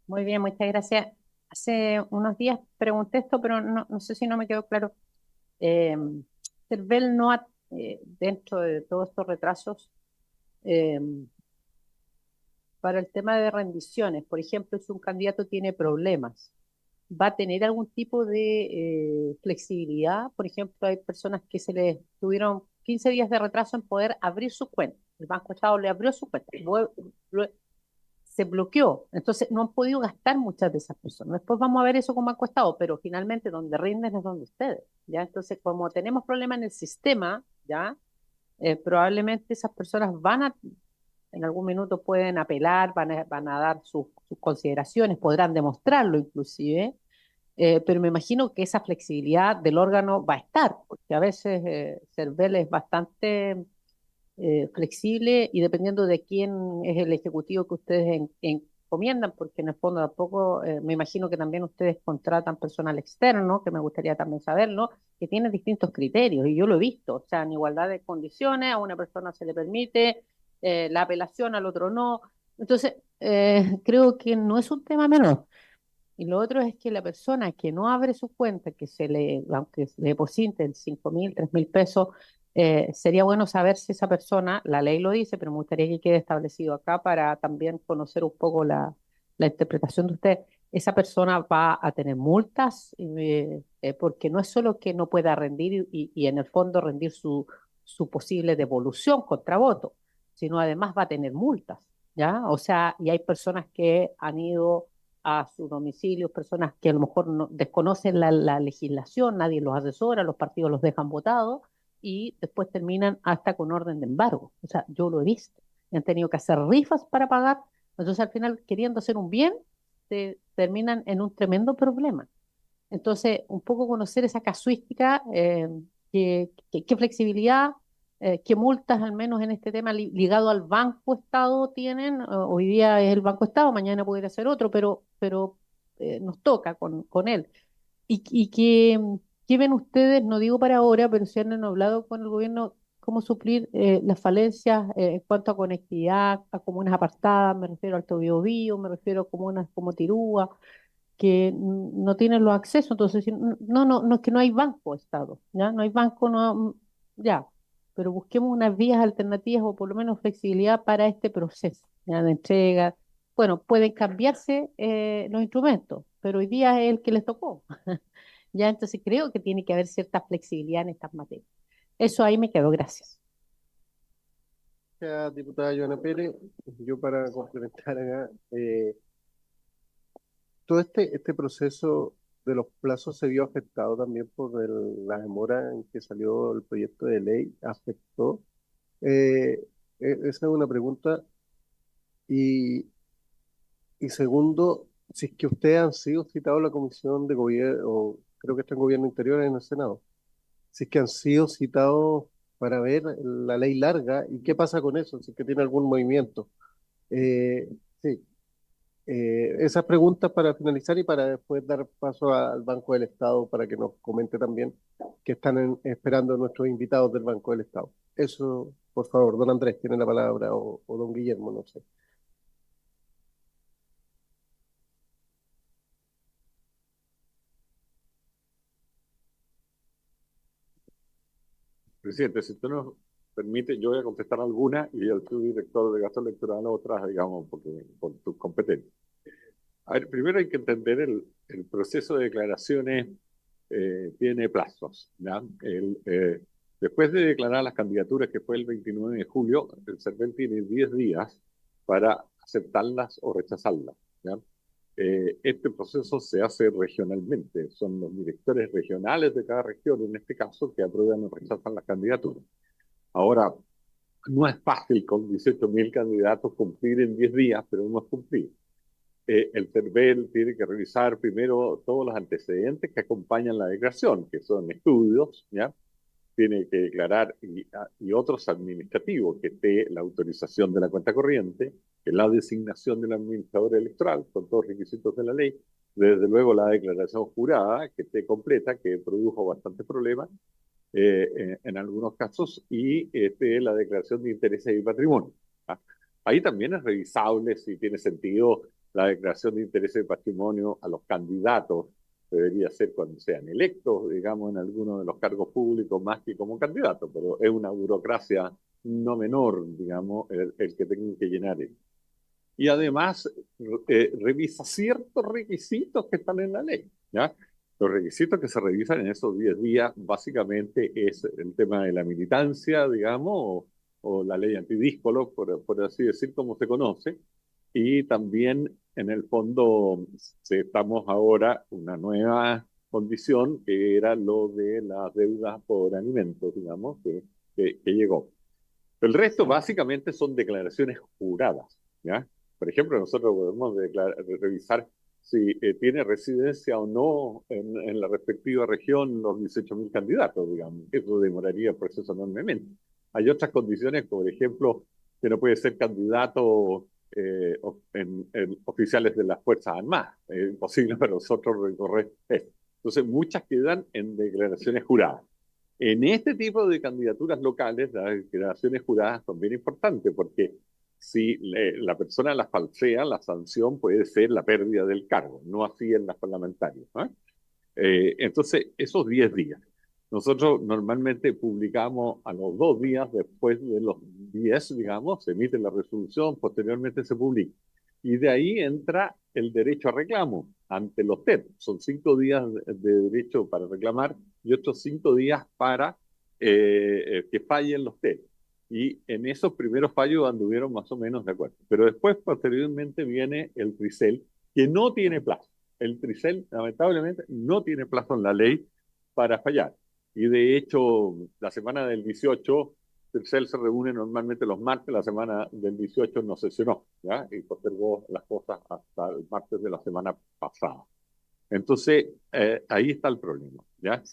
Muy bien, muchas gracias. Hace unos días pregunté esto, pero no sé si no me quedó claro. Eh, CERVEL no ha, dentro de todos estos retrasos, eh, para el tema de rendiciones, por ejemplo, si un candidato tiene problemas, ¿va a tener algún tipo de flexibilidad? Por ejemplo, hay personas que se les tuvieron 15 días de retraso en poder abrir su cuenta. El Banco Estado le abrió su cuenta, se bloqueó, entonces no han podido gastar muchas de esas personas. Después vamos a ver eso con Banco Estado, pero finalmente donde rinden es donde ustedes, ¿ya? Entonces, como tenemos problemas en el sistema, ¿ya? Probablemente esas personas en algún minuto pueden apelar, van a dar sus consideraciones, podrán demostrarlo inclusive, pero me imagino que esa flexibilidad del órgano va a estar, porque a veces CERVEL es bastante flexible y dependiendo de quién es el ejecutivo que ustedes encomiendan, porque en el fondo tampoco, me imagino que también ustedes contratan personal externo, que me gustaría también saberlo, que tiene distintos criterios, y yo lo he visto, o sea, en igualdad de condiciones, a una persona se le permite la apelación, al otro no. Entonces, creo que no es un tema menor. Y lo otro es que la persona que no abre su cuenta, aunque se le depositen 5.000, 3.000 pesos, sería bueno saber si esa persona, la ley lo dice, pero me gustaría que quede establecido acá para también conocer un poco la interpretación de usted. Esa persona va a tener multas, porque no es solo que no pueda rendir y en el fondo rendir su posible devolución contra voto, sino además va a tener multas, ¿ya? O sea, y hay personas que han ido a su domicilio, personas que a lo mejor desconocen la legislación, nadie los asesora, los partidos los dejan votados y después terminan hasta con orden de embargo. O sea, yo lo he visto. Han tenido que hacer rifas para pagar, entonces al final, queriendo hacer un bien, se terminan en un tremendo problema. Entonces, un poco conocer esa casuística, qué flexibilidad, qué multas, al menos en este tema ligado al Banco Estado, tienen. Hoy día es el Banco Estado, mañana pudiera ser otro, pero nos toca con él. ¿Y qué ven ustedes? No digo para ahora, pero si han hablado con el gobierno, cómo suplir las falencias en cuanto a conectividad, a comunas apartadas, me refiero al Alto Biobío, me refiero a comunas como Tirúa, que no tienen los accesos, entonces no es que no hay banco, Estado, ¿ya? No hay banco, no, ya, pero busquemos unas vías alternativas o por lo menos flexibilidad para este proceso, ya de entrega. Bueno, pueden cambiarse los instrumentos, pero hoy día es el que les tocó. Ya, entonces creo que tiene que haber cierta flexibilidad en estas materias. Eso ahí me quedo, gracias. Gracias, diputada Joana Pérez. Yo para complementar acá, todo este proceso de los plazos se vio afectado también por la demora en que salió el proyecto de ley, afectó. Esa es una pregunta. Y, y segundo, si es que ustedes han sido citados a la Comisión de Gobierno, o creo que está en Gobierno Interior en el Senado, si es que han sido citados para ver la ley larga y qué pasa con eso, si es que tiene algún movimiento. Eh, sí, esas preguntas para finalizar y para después dar paso al Banco del Estado para que nos comente también qué están esperando nuestros invitados del Banco del Estado. Eso, por favor, don Andrés tiene la palabra o don Guillermo, no sé. Presidente, si usted nos permite, yo voy a contestar algunas y el subdirector de gasto electoral otras, digamos, porque por tus competencias. A ver, primero hay que entender el proceso de declaraciones tiene plazos, ¿ya? Después de declarar las candidaturas, que fue el 29 de julio, el CERVEL tiene 10 días para aceptarlas o rechazarlas, ¿ya? Este proceso se hace regionalmente, son los directores regionales de cada región, en este caso, que aprueban o rechazan las candidaturas. Ahora, no es fácil con 18.000 candidatos cumplir en 10 días, pero hemos cumplido. El CERVEL tiene que revisar primero todos los antecedentes que acompañan la declaración, que son estudios, ¿ya? Tiene que declarar y otros administrativos, que esté la autorización de la cuenta corriente, que la designación del administrador electoral, con todos los requisitos de la ley, desde luego la declaración jurada, que esté completa, que produjo bastantes problemas en algunos casos, y la declaración de intereses y patrimonio. ¿Ah? Ahí también es revisable si tiene sentido la declaración de intereses y patrimonio a los candidatos. Debería ser cuando sean electos, digamos, en alguno de los cargos públicos, más que como candidatos, pero es una burocracia no menor, digamos, el que tengan que llenar él. Y además revisa ciertos requisitos que están en la ley, ¿ya? Los requisitos que se revisan en esos 10 días básicamente es el tema de la militancia, digamos, o la ley antidíscolo, por así decir, como se conoce, y también en el fondo estamos ahora una nueva condición que era lo de las deudas por alimentos, digamos, que llegó. El resto básicamente son declaraciones juradas, ¿ya? Por ejemplo, nosotros podemos revisar si tiene residencia o no en la respectiva región los 18.000 candidatos, digamos. Eso demoraría el proceso enormemente. Hay otras condiciones, por ejemplo, que no puede ser candidato en oficiales de las Fuerzas Armadas. Es imposible para nosotros recorrer eso. Entonces, muchas quedan en declaraciones juradas. En este tipo de candidaturas locales, las declaraciones juradas son bien importantes porque si la persona las falsea, la sanción puede ser la pérdida del cargo, no así en las parlamentarias, ¿no? Entonces, esos 10 días. Nosotros normalmente publicamos a los 2 días, después de los 10, digamos, se emite la resolución, posteriormente se publica. Y de ahí entra el derecho a reclamo ante los TED. Son 5 días de derecho para reclamar y otros 5 días para que fallen los TED. Y en esos primeros fallos anduvieron más o menos de acuerdo. Pero después, posteriormente, viene el TRICEL, que no tiene plazo. El TRICEL, lamentablemente, no tiene plazo en la ley para fallar. Y de hecho, la semana del 18, TRICEL se reúne normalmente los martes, la semana del 18 no sesionó, ¿ya? Y postergó las cosas hasta el martes de la semana pasada. Entonces, ahí está el problema, ¿ya?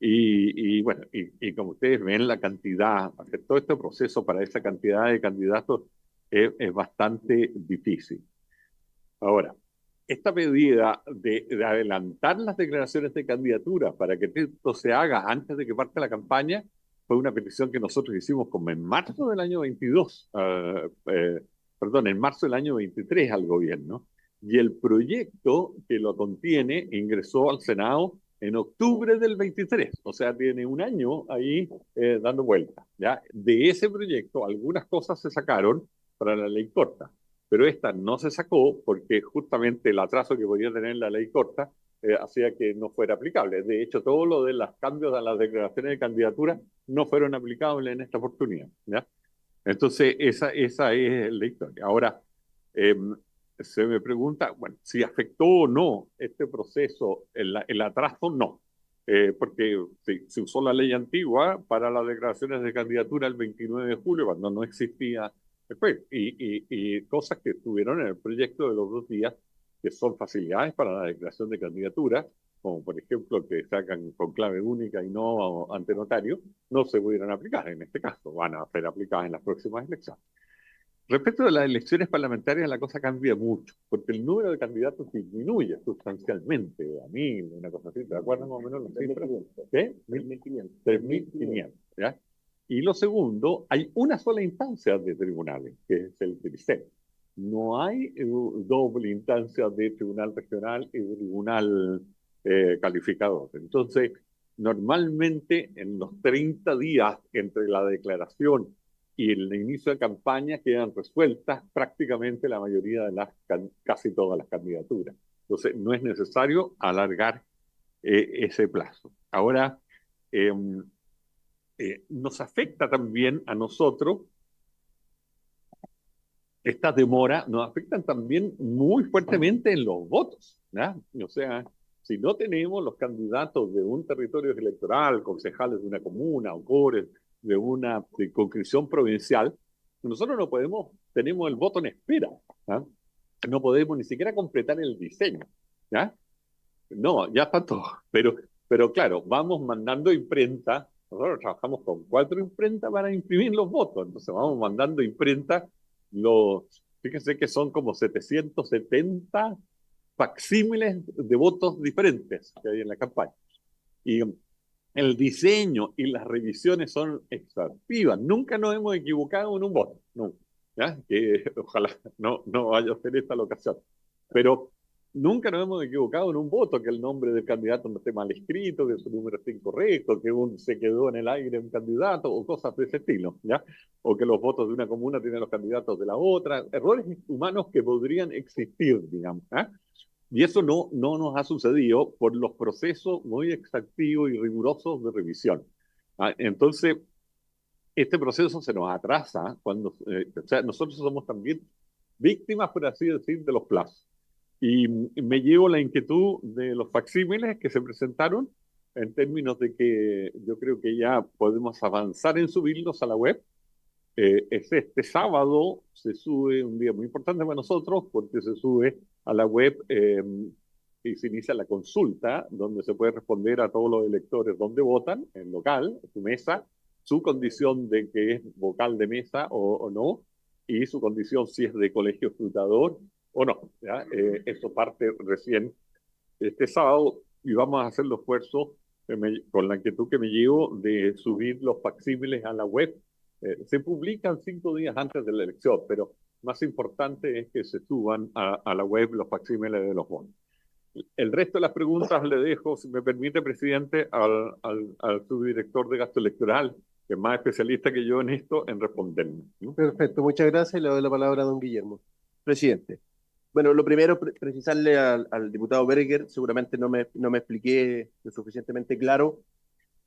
Y bueno, y como ustedes ven, la cantidad, hacer todo este proceso para esa cantidad de candidatos es bastante difícil. Ahora, esta medida de adelantar las declaraciones de candidatura para que esto se haga antes de que parte la campaña fue una petición que nosotros hicimos como en marzo del año 22, perdón, en marzo del año 23 al gobierno. Y el proyecto que lo contiene ingresó al Senado en octubre del 23, o sea, tiene un año ahí dando vueltas, ¿ya? De ese proyecto, algunas cosas se sacaron para la ley corta, pero esta no se sacó porque justamente el atraso que podía tener la ley corta hacía que no fuera aplicable. De hecho, todo lo de los cambios a las declaraciones de candidatura no fueron aplicables en esta oportunidad, ¿ya? Entonces, esa es la historia. Ahora, eh, se me pregunta, bueno, si afectó o no este proceso, el atraso, no. Porque se usó la ley antigua para las declaraciones de candidatura el 29 de julio, cuando no existía después, y cosas que estuvieron en el proyecto de los 2 días, que son facilidades para la declaración de candidatura, como por ejemplo que sacan con clave única y no ante notario, no se pudieron aplicar en este caso, van a ser aplicadas en las próximas elecciones. Respecto de las elecciones parlamentarias, la cosa cambia mucho, porque el número de candidatos disminuye sustancialmente, a 1.000, una cosa así, ¿te acuerdas más o menos las cifras? ¿Qué? 3.500. 3.500, ¿ya? Y lo segundo, hay una sola instancia de tribunales, que es el TRICEP. No hay doble instancia de tribunal regional y tribunal calificador. Entonces, normalmente en los 30 días entre la declaración y el inicio de campaña quedan resueltas prácticamente la mayoría de casi todas las candidaturas. Entonces, no es necesario alargar ese plazo. Ahora, nos afecta también a nosotros, estas demoras nos afectan también muy fuertemente en los votos, ¿ya? O sea, si no tenemos los candidatos de un territorio electoral, concejales de una comuna o cores de una circunscripción provincial, nosotros no podemos, tenemos el voto en espera, ¿ya? No podemos ni siquiera completar el diseño, ¿ya? No, ya está todo, pero claro, vamos mandando imprenta, nosotros trabajamos con 4 imprentas para imprimir los votos, entonces vamos mandando imprenta, fíjense que son como 770 facsímiles de votos diferentes que hay en la campaña. Y el diseño y las revisiones son exhaustivas. Nunca nos hemos equivocado en un voto, nunca, ¿ya? Que ojalá no vaya a ser esta la ocasión. Pero nunca nos hemos equivocado en un voto, que el nombre del candidato no esté mal escrito, que su número esté incorrecto, que se quedó en el aire un candidato, o cosas de ese estilo, ¿ya? O que los votos de una comuna tienen los candidatos de la otra. Errores humanos que podrían existir, digamos, ¿eh? Y eso no nos ha sucedido por los procesos muy exhaustivos y rigurosos de revisión. Entonces, este proceso se nos atrasa cuando, o sea, nosotros somos también víctimas, por así decir, de los plazos. Y me llevo la inquietud de los facsímiles que se presentaron en términos de que yo creo que ya podemos avanzar en subirlos a la web. Este sábado se sube, un día muy importante para nosotros, porque se sube a la web y se inicia la consulta, donde se puede responder a todos los electores dónde votan, en local, en su mesa, su condición de que es vocal de mesa o no, y su condición si es de colegio escrutador o no, ¿ya? Eso parte recién este sábado y vamos a hacer los esfuerzos con la inquietud que me llevo de subir los facsímiles a la web. Se publican 5 días antes de la elección, pero más importante es que se suban a la web los facsímiles de los bonos. El resto de las preguntas le dejo, si me permite, presidente, al subdirector de gasto electoral, que es más especialista que yo en esto, en responderme, ¿no? Perfecto, muchas gracias y le doy la palabra a don Guillermo. Presidente. Bueno, lo primero, precisarle al diputado Berger, seguramente no me expliqué lo suficientemente claro.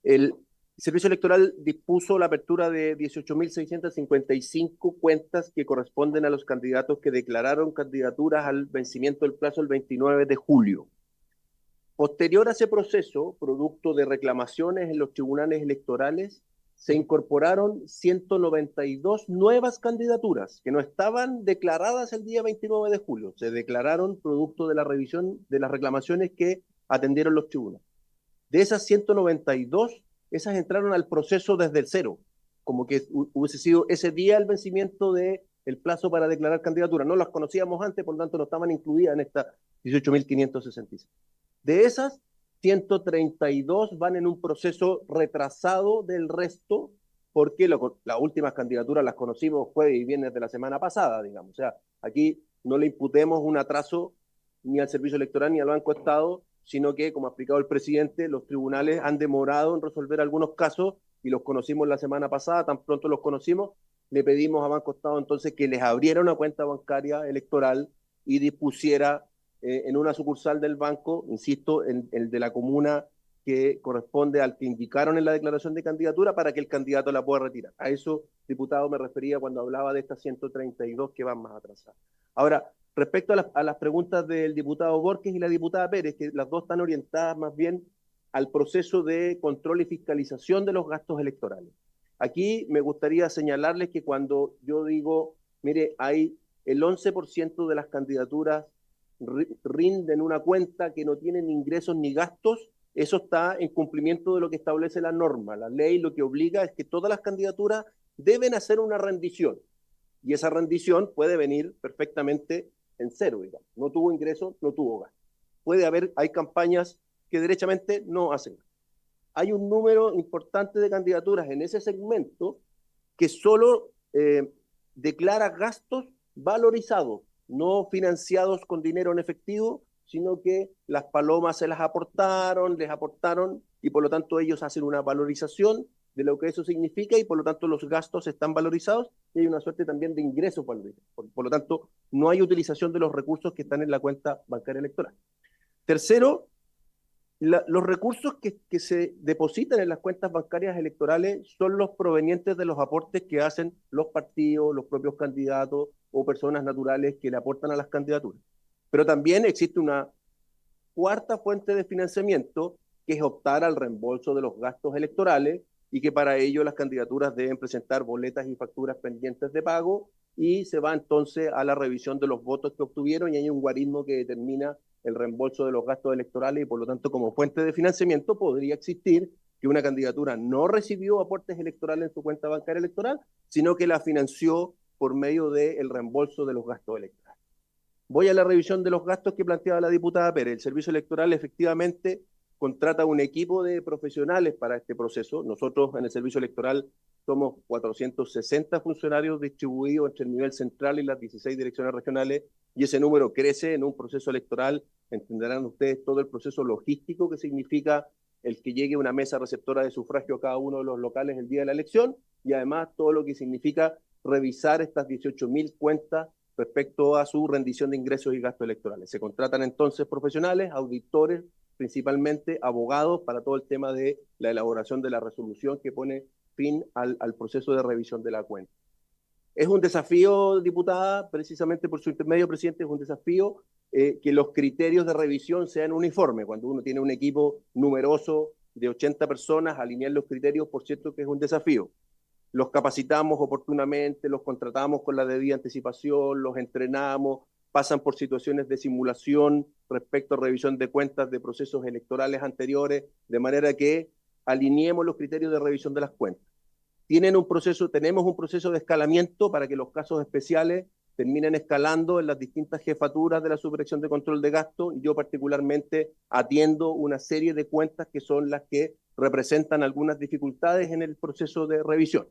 El Servicio Electoral dispuso la apertura de 18.655 cuentas que corresponden a los candidatos que declararon candidaturas al vencimiento del plazo el 29 de julio. Posterior a ese proceso, producto de reclamaciones en los tribunales electorales, se incorporaron 192 nuevas candidaturas que no estaban declaradas el día 29 de julio. Se declararon producto de la revisión de las reclamaciones que atendieron los tribunales. De esas 192, esas entraron al proceso desde el cero, como que hubiese sido ese día el vencimiento del plazo para declarar candidatura. No las conocíamos antes, por lo tanto no estaban incluidas en estas 18.566. De esas, 132 van en un proceso retrasado del resto, porque las últimas candidaturas las conocimos jueves y viernes de la semana pasada, digamos. O sea, aquí no le imputemos un atraso ni al Servicio Electoral ni al Banco Estado, sino que, como ha explicado el presidente, los tribunales han demorado en resolver algunos casos y los conocimos la semana pasada. Tan pronto los conocimos, le pedimos a Banco Estado entonces que les abriera una cuenta bancaria electoral y dispusiera en una sucursal del banco, insisto, en el de la comuna que corresponde al que indicaron en la declaración de candidatura, para que el candidato la pueda retirar. A eso, diputado, me refería cuando hablaba de estas 132 que van más atrasadas. Ahora, respecto a las preguntas del diputado Borges y la diputada Pérez, que las dos están orientadas más bien al proceso de control y fiscalización de los gastos electorales. Aquí me gustaría señalarles que cuando yo digo, mire, hay el 11% de las candidaturas rinden una cuenta que no tienen ni ingresos ni gastos, eso está en cumplimiento de lo que establece la norma. La ley lo que obliga es que todas las candidaturas deben hacer una rendición, y esa rendición puede venir perfectamente en cero, digamos. No tuvo ingresos, no tuvo gasto. Hay campañas que derechamente no hacen. Hay un número importante de candidaturas en ese segmento que solo declara gastos valorizados, no financiados con dinero en efectivo, sino que las palomas se las aportaron, les aportaron, y por lo tanto ellos hacen una valorización de lo que eso significa, y por lo tanto los gastos están valorizados y hay una suerte también de ingresos valorizados. Por lo tanto, no hay utilización de los recursos que están en la cuenta bancaria electoral. Tercero, los recursos que se depositan en las cuentas bancarias electorales son los provenientes de los aportes que hacen los partidos, los propios candidatos o personas naturales que le aportan a las candidaturas. Pero también existe una cuarta fuente de financiamiento, que es optar al reembolso de los gastos electorales, y que para ello las candidaturas deben presentar boletas y facturas pendientes de pago, y se va entonces a la revisión de los votos que obtuvieron, y hay un guarismo que determina el reembolso de los gastos electorales, y por lo tanto como fuente de financiamiento podría existir que una candidatura no recibió aportes electorales en su cuenta bancaria electoral, sino que la financió por medio del reembolso de los gastos electorales. Voy a la revisión de los gastos que planteaba la diputada Pérez. El Servicio Electoral efectivamente contrata un equipo de profesionales para este proceso. Nosotros en el Servicio Electoral somos 460 funcionarios distribuidos entre el nivel central y las 16 direcciones regionales, y ese número crece en un proceso electoral. Entenderán ustedes todo el proceso logístico que significa el que llegue una mesa receptora de sufragio a cada uno de los locales el día de la elección, y además todo lo que significa revisar estas 18.000 cuentas respecto a su rendición de ingresos y gastos electorales. Se contratan entonces profesionales, auditores, principalmente abogados, para todo el tema de la elaboración de la resolución que pone fin al proceso de revisión de la cuenta. Es un desafío, diputada, precisamente por su intermedio, presidente, es un desafío que los criterios de revisión sean uniformes. Cuando uno tiene un equipo numeroso de 80 personas, alinear los criterios, por cierto, que es un desafío. Los capacitamos oportunamente, los contratamos con la debida anticipación, los entrenamos, pasan por situaciones de simulación respecto a revisión de cuentas de procesos electorales anteriores, de manera que alineemos los criterios de revisión de las cuentas. Tenemos un proceso de escalamiento para que los casos especiales terminen escalando en las distintas jefaturas de la Subdirección de Control de Gasto, y yo particularmente atiendo una serie de cuentas que son las que representan algunas dificultades en el proceso de revisión.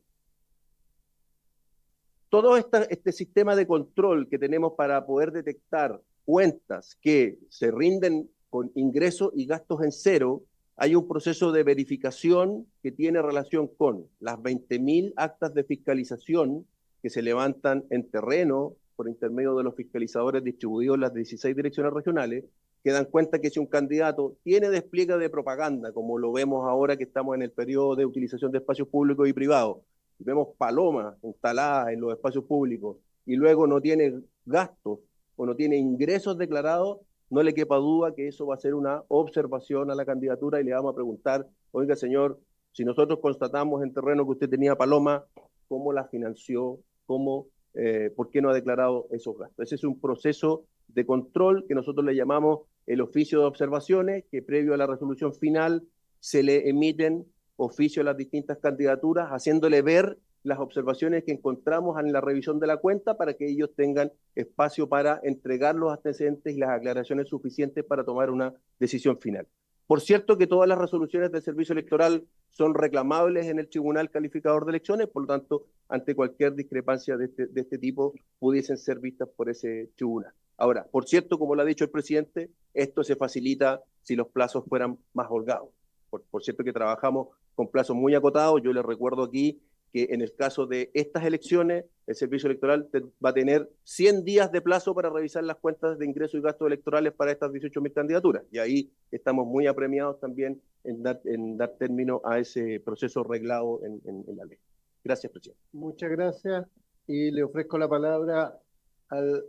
Todo este sistema de control que tenemos para poder detectar cuentas que se rinden con ingresos y gastos en cero, hay un proceso de verificación que tiene relación con las 20.000 actas de fiscalización que se levantan en terreno por intermedio de los fiscalizadores distribuidos en las 16 direcciones regionales, que dan cuenta que si un candidato tiene despliegue de propaganda, como lo vemos ahora que estamos en el periodo de utilización de espacios públicos y privados, vemos palomas instaladas en los espacios públicos y luego no tiene gastos o no tiene ingresos declarados, no le quepa duda que eso va a ser una observación a la candidatura, y le vamos a preguntar, oiga señor, si nosotros constatamos en terreno que usted tenía paloma, ¿cómo la financió? ¿Por qué no ha declarado esos gastos? Ese es un proceso de control que nosotros le llamamos el oficio de observaciones, que previo a la resolución final se le emiten oficio a las distintas candidaturas, haciéndole ver las observaciones que encontramos en la revisión de la cuenta, para que ellos tengan espacio para entregar los antecedentes y las aclaraciones suficientes para tomar una decisión final. Por cierto que todas las resoluciones del Servicio Electoral son reclamables en el Tribunal Calificador de Elecciones, por lo tanto, ante cualquier discrepancia de este tipo, pudiesen ser vistas por ese tribunal. Ahora, por cierto, como lo ha dicho el presidente, esto se facilita si los plazos fueran más holgados. Por cierto que trabajamos con plazos muy acotados. Yo les recuerdo aquí que en el caso de estas elecciones, el Servicio Electoral va a tener 100 días de plazo para revisar las cuentas de ingresos y gastos electorales para estas 18.000 candidaturas. Y ahí estamos muy apremiados también en dar término a ese proceso reglado en la ley. Gracias, presidente. Muchas gracias. Y le ofrezco la palabra al...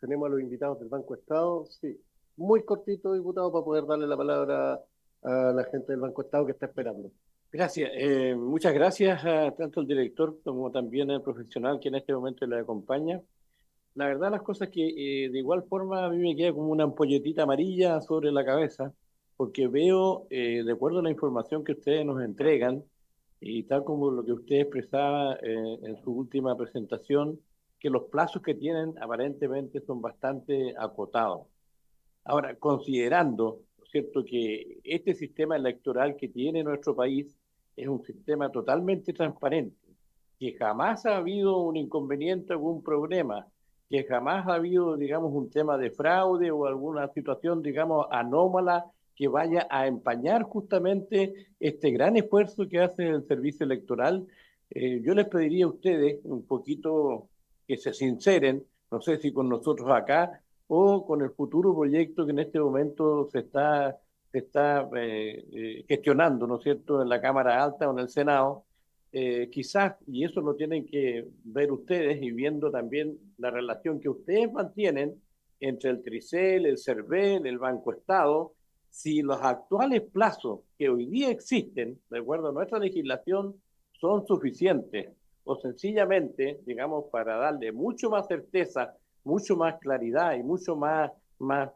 Tenemos a los invitados del Banco Estado. Sí, muy cortito, diputado, para poder darle la palabra a la gente del Banco Estado que está esperando. Gracias. Muchas gracias a tanto el director como también al profesional que en este momento le acompaña. La verdad, las cosas que de igual forma a mí me queda como una ampolletita amarilla sobre la cabeza, porque veo, de acuerdo a la información que ustedes nos entregan, y tal como lo que usted expresaba en su última presentación, que los plazos que tienen aparentemente son bastante acotados. Ahora, considerando, ¿no es cierto?, que este sistema electoral que tiene nuestro país es un sistema totalmente transparente, que jamás ha habido un inconveniente, algún problema, que jamás ha habido, digamos, un tema de fraude o alguna situación, digamos, anómala que vaya a empañar justamente este gran esfuerzo que hace el servicio electoral. Yo les pediría a ustedes un poquito que se sinceren, no sé si con nosotros acá o con el futuro proyecto que en este momento se está gestionando, ¿no es cierto?, en la Cámara Alta o en el Senado. Quizás, y eso lo tienen que ver ustedes y viendo también la relación que ustedes mantienen entre el Tricel, el CERVEL, el Banco Estado, si los actuales plazos que hoy día existen, de acuerdo a nuestra legislación, son suficientes o sencillamente, digamos, para darle mucho más certeza, mucho más claridad y mucho más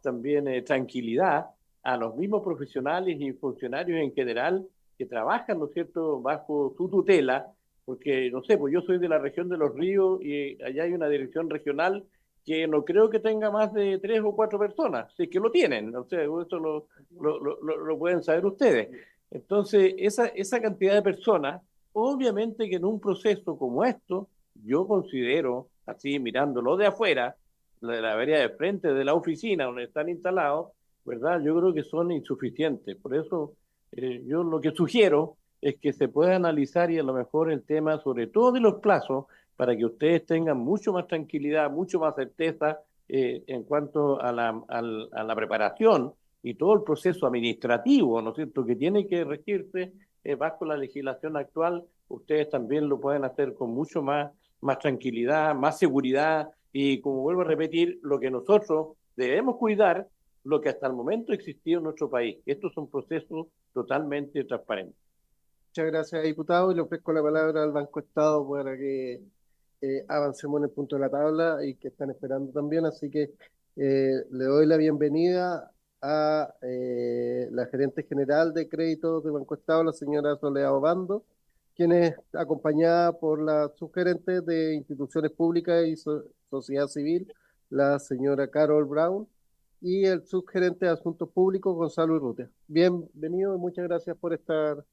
también tranquilidad a los mismos profesionales y funcionarios en general que trabajan, ¿no es cierto?, bajo su tutela, porque, no sé, pues yo soy de la región de Los Ríos y allá hay una dirección regional que no creo que tenga más de 3 o 4 personas, sí que lo tienen, o sea, eso lo pueden saber ustedes. Entonces, esa cantidad de personas, obviamente que en un proceso como esto, yo considero, así mirándolo de afuera, de la vereda de frente de la oficina donde están instalados, ¿verdad? Yo creo que son insuficientes. Por eso yo lo que sugiero es que se pueda analizar y a lo mejor el tema, sobre todo de los plazos, para que ustedes tengan mucho más tranquilidad, mucho más certeza en cuanto a la preparación y todo el proceso administrativo, ¿no es cierto?, que tiene que regirse bajo la legislación actual. Ustedes también lo pueden hacer con mucho más tranquilidad, más seguridad y, como vuelvo a repetir, lo que nosotros debemos cuidar, lo que hasta el momento existió en nuestro país. Estos son procesos totalmente transparentes. Muchas gracias, diputado, y le ofrezco la palabra al Banco Estado para que avancemos en el punto de la tabla y que están esperando también. Así que le doy la bienvenida a la gerente general de créditos de Banco Estado, la señora Soledad Obando, quien es acompañada por la subgerente de instituciones públicas y sociedad civil, la señora Carol Brown, y el subgerente de Asuntos Públicos, Gonzalo Urrutia. Bienvenido y muchas gracias por estar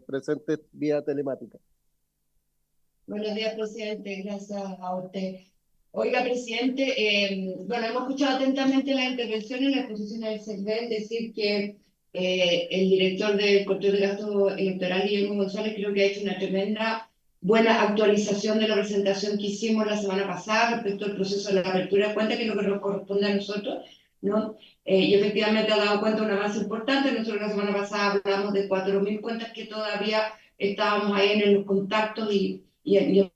presente vía telemática. Buenos días, presidente. Gracias a usted. Oiga, presidente, bueno, hemos escuchado atentamente la intervención y la exposición del CERVEL, decir que el director del control de gastos electoral, Guillermo González, creo que ha hecho una tremenda buena actualización de la presentación que hicimos la semana pasada respecto al proceso de la apertura de cuentas, que es lo que nos corresponde a nosotros, ¿no? Y efectivamente ha dado cuenta de un avance importante. Nosotros la semana pasada hablamos de 4.000 cuentas que todavía estábamos ahí en los contactos y el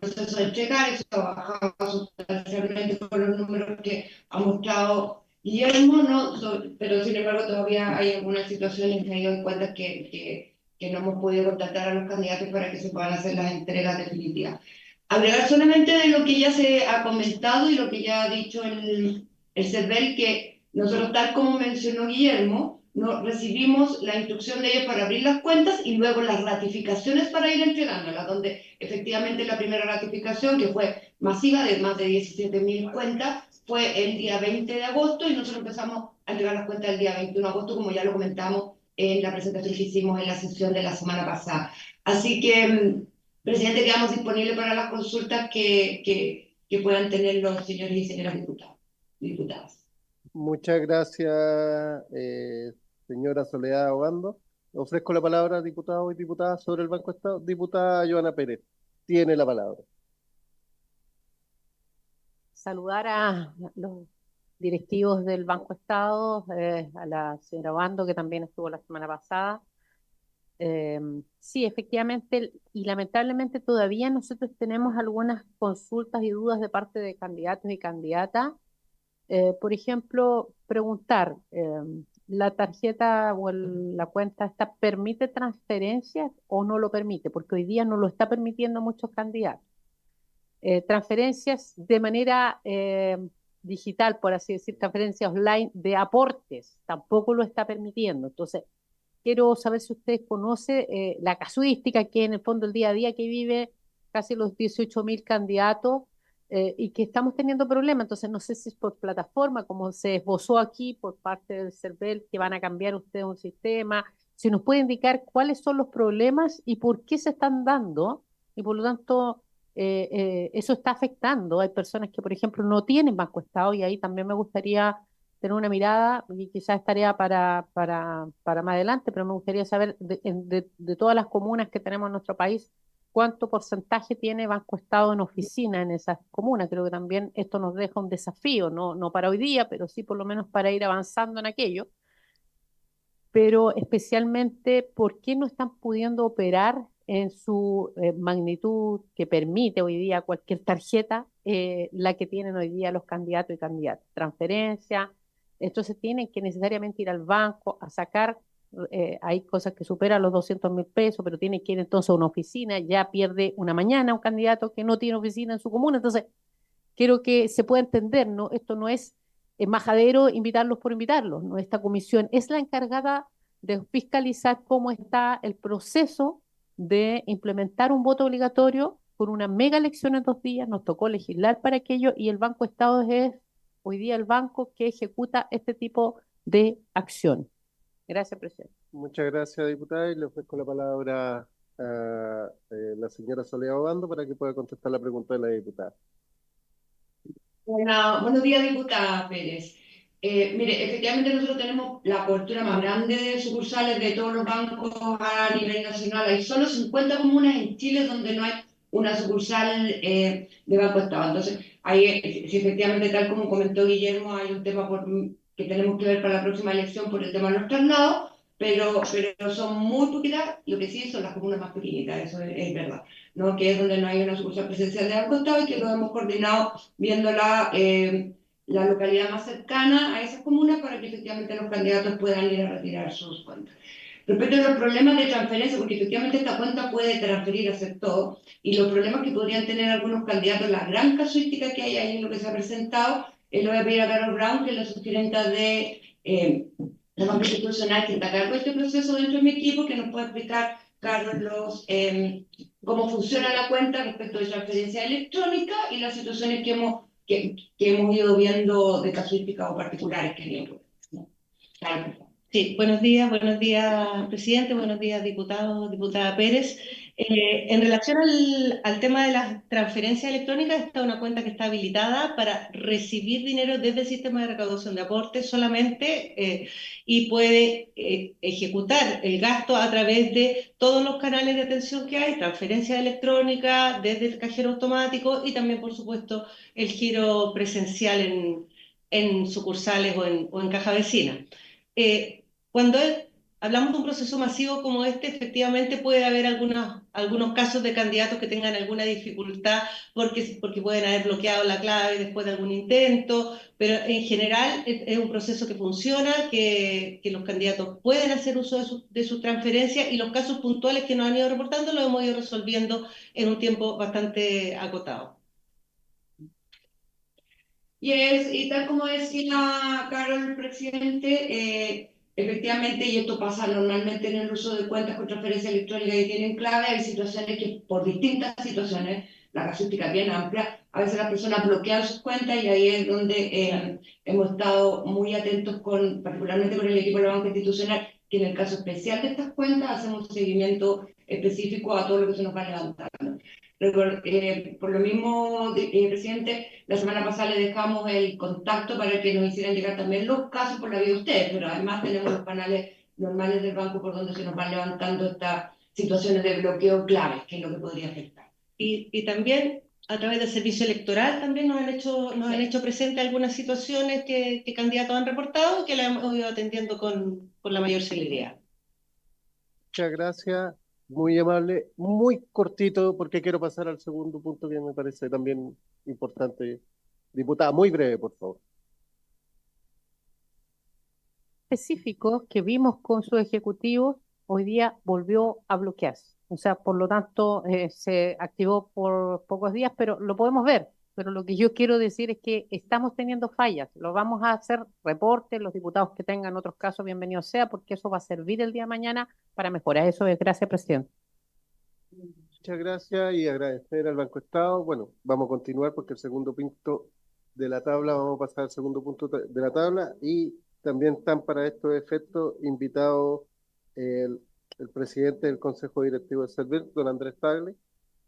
proceso de entregar. Eso ha bajado sustancialmente con los números que ha mostrado Guillermo, ¿no? Pero sin embargo todavía hay algunas situaciones que hay cuentas que no hemos podido contactar a los candidatos para que se puedan hacer las entregas definitivas. Agregar solamente de lo que ya se ha comentado y lo que ya ha dicho el CERVEL, que nosotros, tal como mencionó Guillermo, no recibimos la instrucción de ellos para abrir las cuentas y luego las ratificaciones para ir entregándolas, donde efectivamente la primera ratificación, que fue masiva, de más de 17.000 cuentas, fue el día 20 de agosto y nosotros empezamos a entregar las cuentas el día 21 de agosto, como ya lo comentamos en la presentación que hicimos en la sesión de la semana pasada. Así que, presidente, quedamos disponibles para las consultas que puedan tener los señores y señoras diputados. diputadas. Muchas gracias, señora Soledad Obando. Ofrezco la palabra a diputados y diputadas sobre el Banco Estado. Diputada Joana Pérez, tiene la palabra. Saludar a los directivos del Banco Estado, a la señora Obando, que también estuvo la semana pasada. Sí, efectivamente, y lamentablemente todavía nosotros tenemos algunas consultas y dudas de parte de candidatos y candidatas. Por ejemplo, preguntar, ¿la tarjeta o la cuenta esta permite transferencias o no lo permite? Porque hoy día no lo está permitiendo muchos candidatos. Transferencias de manera digital, por así decir, transferencias online de aportes, tampoco lo está permitiendo. Entonces, quiero saber si usted conoce la casuística que en el fondo el día a día que vive casi los 18.000 candidatos y que estamos teniendo problemas. Entonces, no sé si es por plataforma, como se esbozó aquí por parte del CERVEL, que van a cambiar ustedes un sistema. Si nos puede indicar cuáles son los problemas y por qué se están dando, y por lo tanto, eso está afectando. Hay personas que, por ejemplo, no tienen Banco Estado y ahí también me gustaría tener una mirada, y quizás es tarea para más adelante, pero me gustaría saber de todas las comunas que tenemos en nuestro país, cuánto porcentaje tiene Banco Estado en oficina en esas comunas. Creo que también esto nos deja un desafío, no para hoy día, pero sí por lo menos para ir avanzando en aquello. Pero especialmente, ¿por qué no están pudiendo operar en su magnitud que permite hoy día cualquier tarjeta, la que tienen hoy día los candidatos y candidatas? Transferencia, entonces tienen que necesariamente ir al banco a sacar, hay cosas que superan los 200.000 pesos, pero tienen que ir entonces a una oficina, ya pierde una mañana un candidato que no tiene oficina en su comuna. Entonces, quiero que se pueda entender, ¿no? Esto no es majadero invitarlos por invitarlos, ¿no? Esta comisión es la encargada de fiscalizar cómo está el proceso de implementar un voto obligatorio con una mega elección en 2 días. Nos tocó legislar para aquello y el Banco Estado es hoy día el banco que ejecuta este tipo de acción. Gracias, presidente. Muchas gracias, diputada, y le ofrezco la palabra a la señora Soledad Obando para que pueda contestar la pregunta de la diputada. Bueno, buenos días, diputada Pérez. Mire, efectivamente nosotros tenemos la cobertura más grande de sucursales de todos los bancos a nivel nacional. Hay solo 50 comunas en Chile donde no hay una sucursal de Banco Estado. Entonces, ahí, si efectivamente, tal como comentó Guillermo, hay un tema que tenemos que ver para la próxima elección por el tema de los traslados, pero son muy poquitas. Lo que sí son las comunas más pequeñitas, eso es verdad, ¿no? Que es donde no hay una sucursal presencial de Banco Estado y que lo hemos coordinado viendo la localidad más cercana a esas comunas para que efectivamente los candidatos puedan ir a retirar sus cuentas. Respecto a los problemas de transferencia, porque efectivamente esta cuenta puede transferir, hacer todo, y los problemas que podrían tener algunos candidatos, la gran casuística que hay ahí en lo que se ha presentado, le voy a pedir a Carol Brown, que es la sugerenta de la Banca Institucional, que está a cargo de este proceso dentro de mi equipo, que nos pueda explicar, Carlos, cómo funciona la cuenta respecto de transferencia electrónica y las situaciones que hemos ido viendo de casuísticas o particulares que han ido. Claro. Sí, buenos días, presidente, buenos días, diputados, diputada Pérez. En relación al tema de las transferencias electrónicas, esta es una cuenta que está habilitada para recibir dinero desde el sistema de recaudación de aportes solamente y puede ejecutar el gasto a través de todos los canales de atención que hay, transferencia electrónica, desde el cajero automático y también, por supuesto, el giro presencial en sucursales o en caja vecina. Cuando hablamos de un proceso masivo como este, efectivamente puede haber algunos casos de candidatos que tengan alguna dificultad porque pueden haber bloqueado la clave después de algún intento, pero en general es un proceso que funciona, que los candidatos pueden hacer uso de sus transferencias y los casos puntuales que nos han ido reportando los hemos ido resolviendo en un tiempo bastante acotado. Y tal como decía Carol, presidente, efectivamente, y esto pasa normalmente en el uso de cuentas con transferencia electrónica que tienen clave, hay situaciones que por distintas situaciones, la casuística es bien amplia, a veces las personas bloquean sus cuentas y ahí es donde hemos estado muy atentos, particularmente con el equipo de la Banca Institucional, que en el caso especial de estas cuentas hacemos un seguimiento específicos a todo lo que se nos va levantando. Por lo mismo, presidente, la semana pasada le dejamos el contacto para que nos hicieran llegar también los casos por la vía de ustedes, pero además tenemos los canales normales del banco por donde se nos van levantando estas situaciones de bloqueo claves, que es lo que podría afectar. Y también a través del servicio electoral también nos han hecho presente algunas situaciones que candidatos han reportado que las hemos ido atendiendo con la mayor celeridad. Muchas gracias, muy amable, muy cortito porque quiero pasar al segundo punto que me parece también importante. Diputada, muy breve, por favor. Específicos que vimos con su ejecutivo, hoy día volvió a bloquearse. O sea, por lo tanto, se activó por pocos días, pero lo podemos ver. Pero lo que yo quiero decir es que estamos teniendo fallas. Lo vamos a hacer reportes, los diputados que tengan otros casos, bienvenidos sea, porque eso va a servir el día de mañana para mejorar. Eso es, gracias, presidente. Muchas gracias y agradecer al Banco Estado. Bueno, vamos a continuar porque el segundo punto de la tabla, vamos a pasar al segundo punto de la tabla y también están para estos efectos invitados el presidente del Consejo Directivo de Servel, don Andrés Tagle,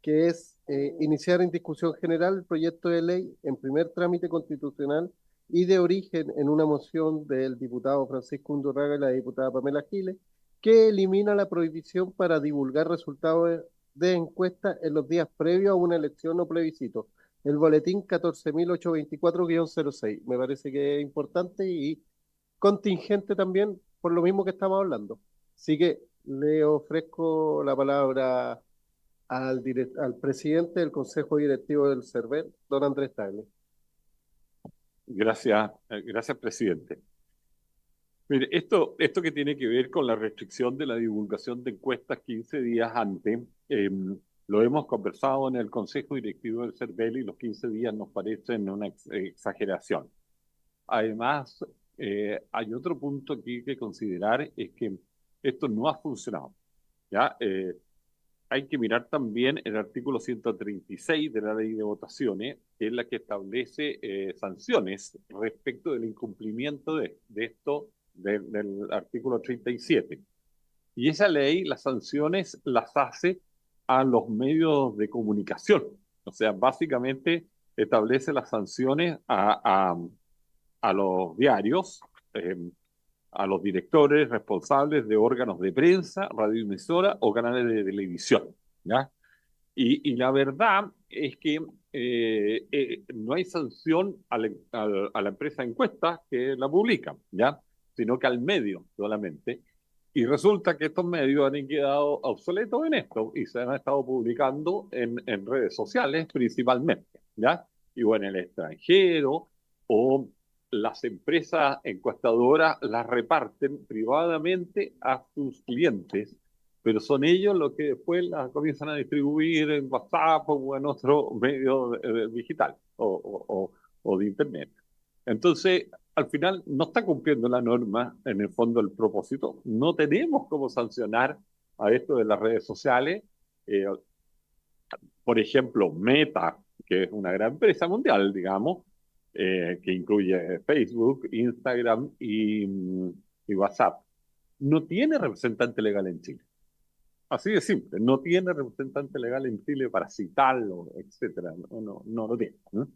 que es iniciar en discusión general el proyecto de ley en primer trámite constitucional y de origen en una moción del diputado Francisco Undurraga y la diputada Pamela Giles, que elimina la prohibición para divulgar resultados de encuestas en los días previos a una elección o plebiscito. El boletín 14.824-06. Me parece que es importante y contingente también por lo mismo que estamos hablando. Así que le ofrezco la palabra al presidente del Consejo Directivo del CERVEL, don Andrés Tagle. Gracias, presidente. Mire, esto que tiene que ver con la restricción de la divulgación de encuestas 15 días antes, lo hemos conversado en el Consejo Directivo del CERVEL y los 15 días nos parecen una exageración. Además, hay otro punto aquí que considerar, es que esto no ha funcionado. ¿Ya? Hay que mirar también el artículo 136 de la Ley de Votaciones, que es la que establece sanciones respecto del incumplimiento de esto del artículo 37. Y esa ley, las sanciones las hace a los medios de comunicación. O sea, básicamente establece las sanciones a los diarios, a los directores responsables de órganos de prensa, radioemisora o canales de televisión, ¿ya? Y la verdad es que no hay sanción a la empresa encuesta que la publica, ¿ya? Sino que al medio solamente. Y resulta que estos medios han quedado obsoletos en esto y se han estado publicando en redes sociales principalmente, ¿ya? Y bueno, en el extranjero o las empresas encuestadoras las reparten privadamente a sus clientes, pero son ellos los que después las comienzan a distribuir en WhatsApp o en otro medio digital o de Internet. Entonces, al final no está cumpliendo la norma, en el fondo el propósito. No tenemos cómo sancionar a esto de las redes sociales. Por ejemplo, Meta, que es una gran empresa mundial, digamos, que incluye Facebook, Instagram y WhatsApp, no tiene representante legal en Chile. Así de simple, no tiene representante legal en Chile para citarlo, etcétera. No lo tiene, ¿no?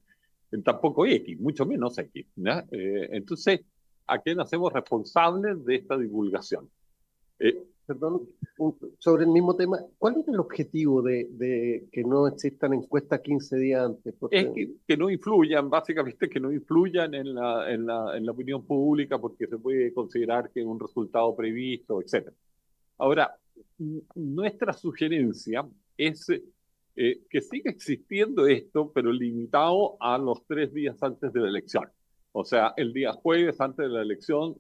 Tampoco X, mucho menos X, ¿ya? Entonces, ¿a qué nos hacemos responsables de esta divulgación? Perdón, sobre el mismo tema, ¿cuál es el objetivo de que no existan encuestas 15 días antes? Porque... Es que no influyan, básicamente que no influyan en la opinión pública porque se puede considerar que es un resultado previsto, etcétera. Ahora, nuestra sugerencia es que siga existiendo esto, pero limitado a los 3 días antes de la elección. O sea, el día jueves antes de la elección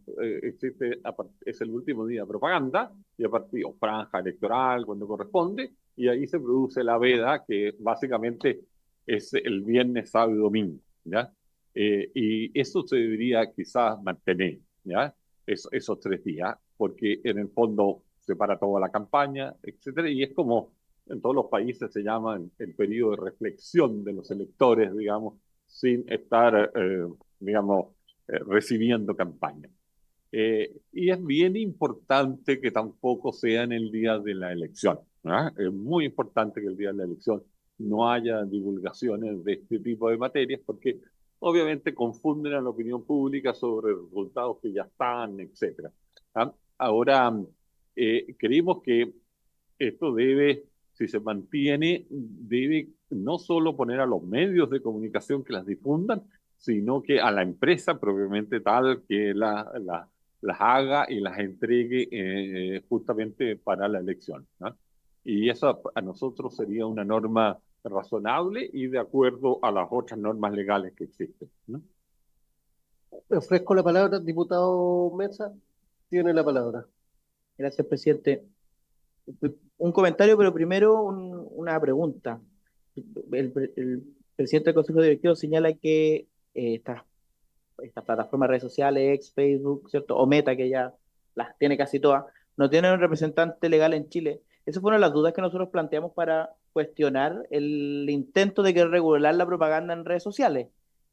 es el último día de propaganda y a partir de franja electoral cuando corresponde, y ahí se produce la veda, que básicamente es el viernes, sábado y domingo, ¿ya? Y eso se debería quizás mantener, ¿ya? Esos 3 días, porque en el fondo se para toda la campaña, etcétera, y es como en todos los países se llama el periodo de reflexión de los electores, digamos, sin estar, digamos, recibiendo campaña. Y es bien importante que tampoco sea en el día de la elección, ¿verdad? Es muy importante que el día de la elección no haya divulgaciones de este tipo de materias, porque obviamente confunden a la opinión pública sobre resultados que ya están, etcétera. ¿Ah? Ahora, creemos que esto debe, si se mantiene, debe no solo poner a los medios de comunicación que las difundan, sino que a la empresa propiamente tal que las haga y las entregue justamente para la elección, ¿no? Y eso a nosotros sería una norma razonable y de acuerdo a las otras normas legales que existen, ¿no? Le ofrezco la palabra al diputado Mesa. Tiene la palabra. Gracias, presidente. Un comentario, pero primero una pregunta. El presidente del Consejo Directivo señala que estas plataformas de redes sociales, ex Facebook, ¿cierto? O Meta, que ya las tiene casi todas, no tienen un representante legal en Chile. Esas fueron las dudas que nosotros planteamos para cuestionar el intento de que regular la propaganda en redes sociales.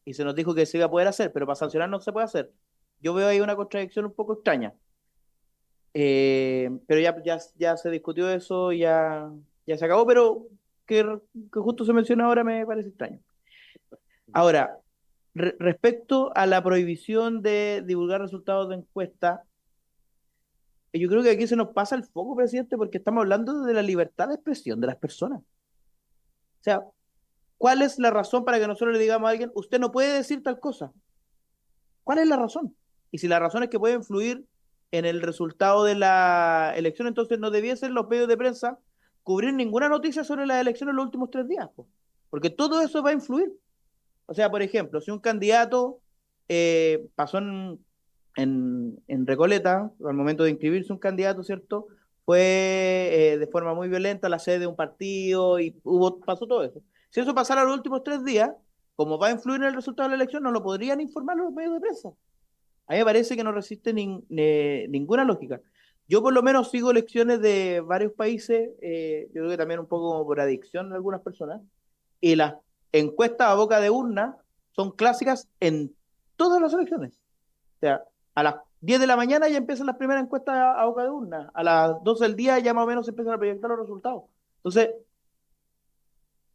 Y se nos dijo que se iba a poder hacer, pero para sancionar no se puede hacer. Yo veo ahí una contradicción un poco extraña. Pero ya se discutió eso, ya se acabó, pero que justo se menciona ahora me parece extraño. Ahora, respecto a la prohibición de divulgar resultados de encuesta, yo creo que aquí se nos pasa el foco, presidente, porque estamos hablando de la libertad de expresión de las personas. O sea, ¿cuál es la razón para que nosotros le digamos a alguien, usted no puede decir tal cosa? ¿Cuál es la razón? Y si la razón es que puede influir en el resultado de la elección, entonces no debiesen los medios de prensa cubrir ninguna noticia sobre las elecciones en los últimos 3 días, pues, porque todo eso va a influir. O sea, por ejemplo, si un candidato pasó en Recoleta, al momento de inscribirse un candidato, ¿cierto? Fue de forma muy violenta a la sede de un partido y pasó todo eso. Si eso pasara los últimos 3 días, como va a influir en el resultado de la elección, no lo podrían informar los medios de prensa. A mí me parece que no resiste ninguna lógica. Yo por lo menos sigo elecciones de varios países, yo creo que también un poco como por adicción de algunas personas, y las encuestas a boca de urna son clásicas en todas las elecciones. O sea, a las 10 de la mañana ya empiezan las primeras encuestas a boca de urna, a las 12 del día ya más o menos se empiezan a proyectar los resultados. Entonces,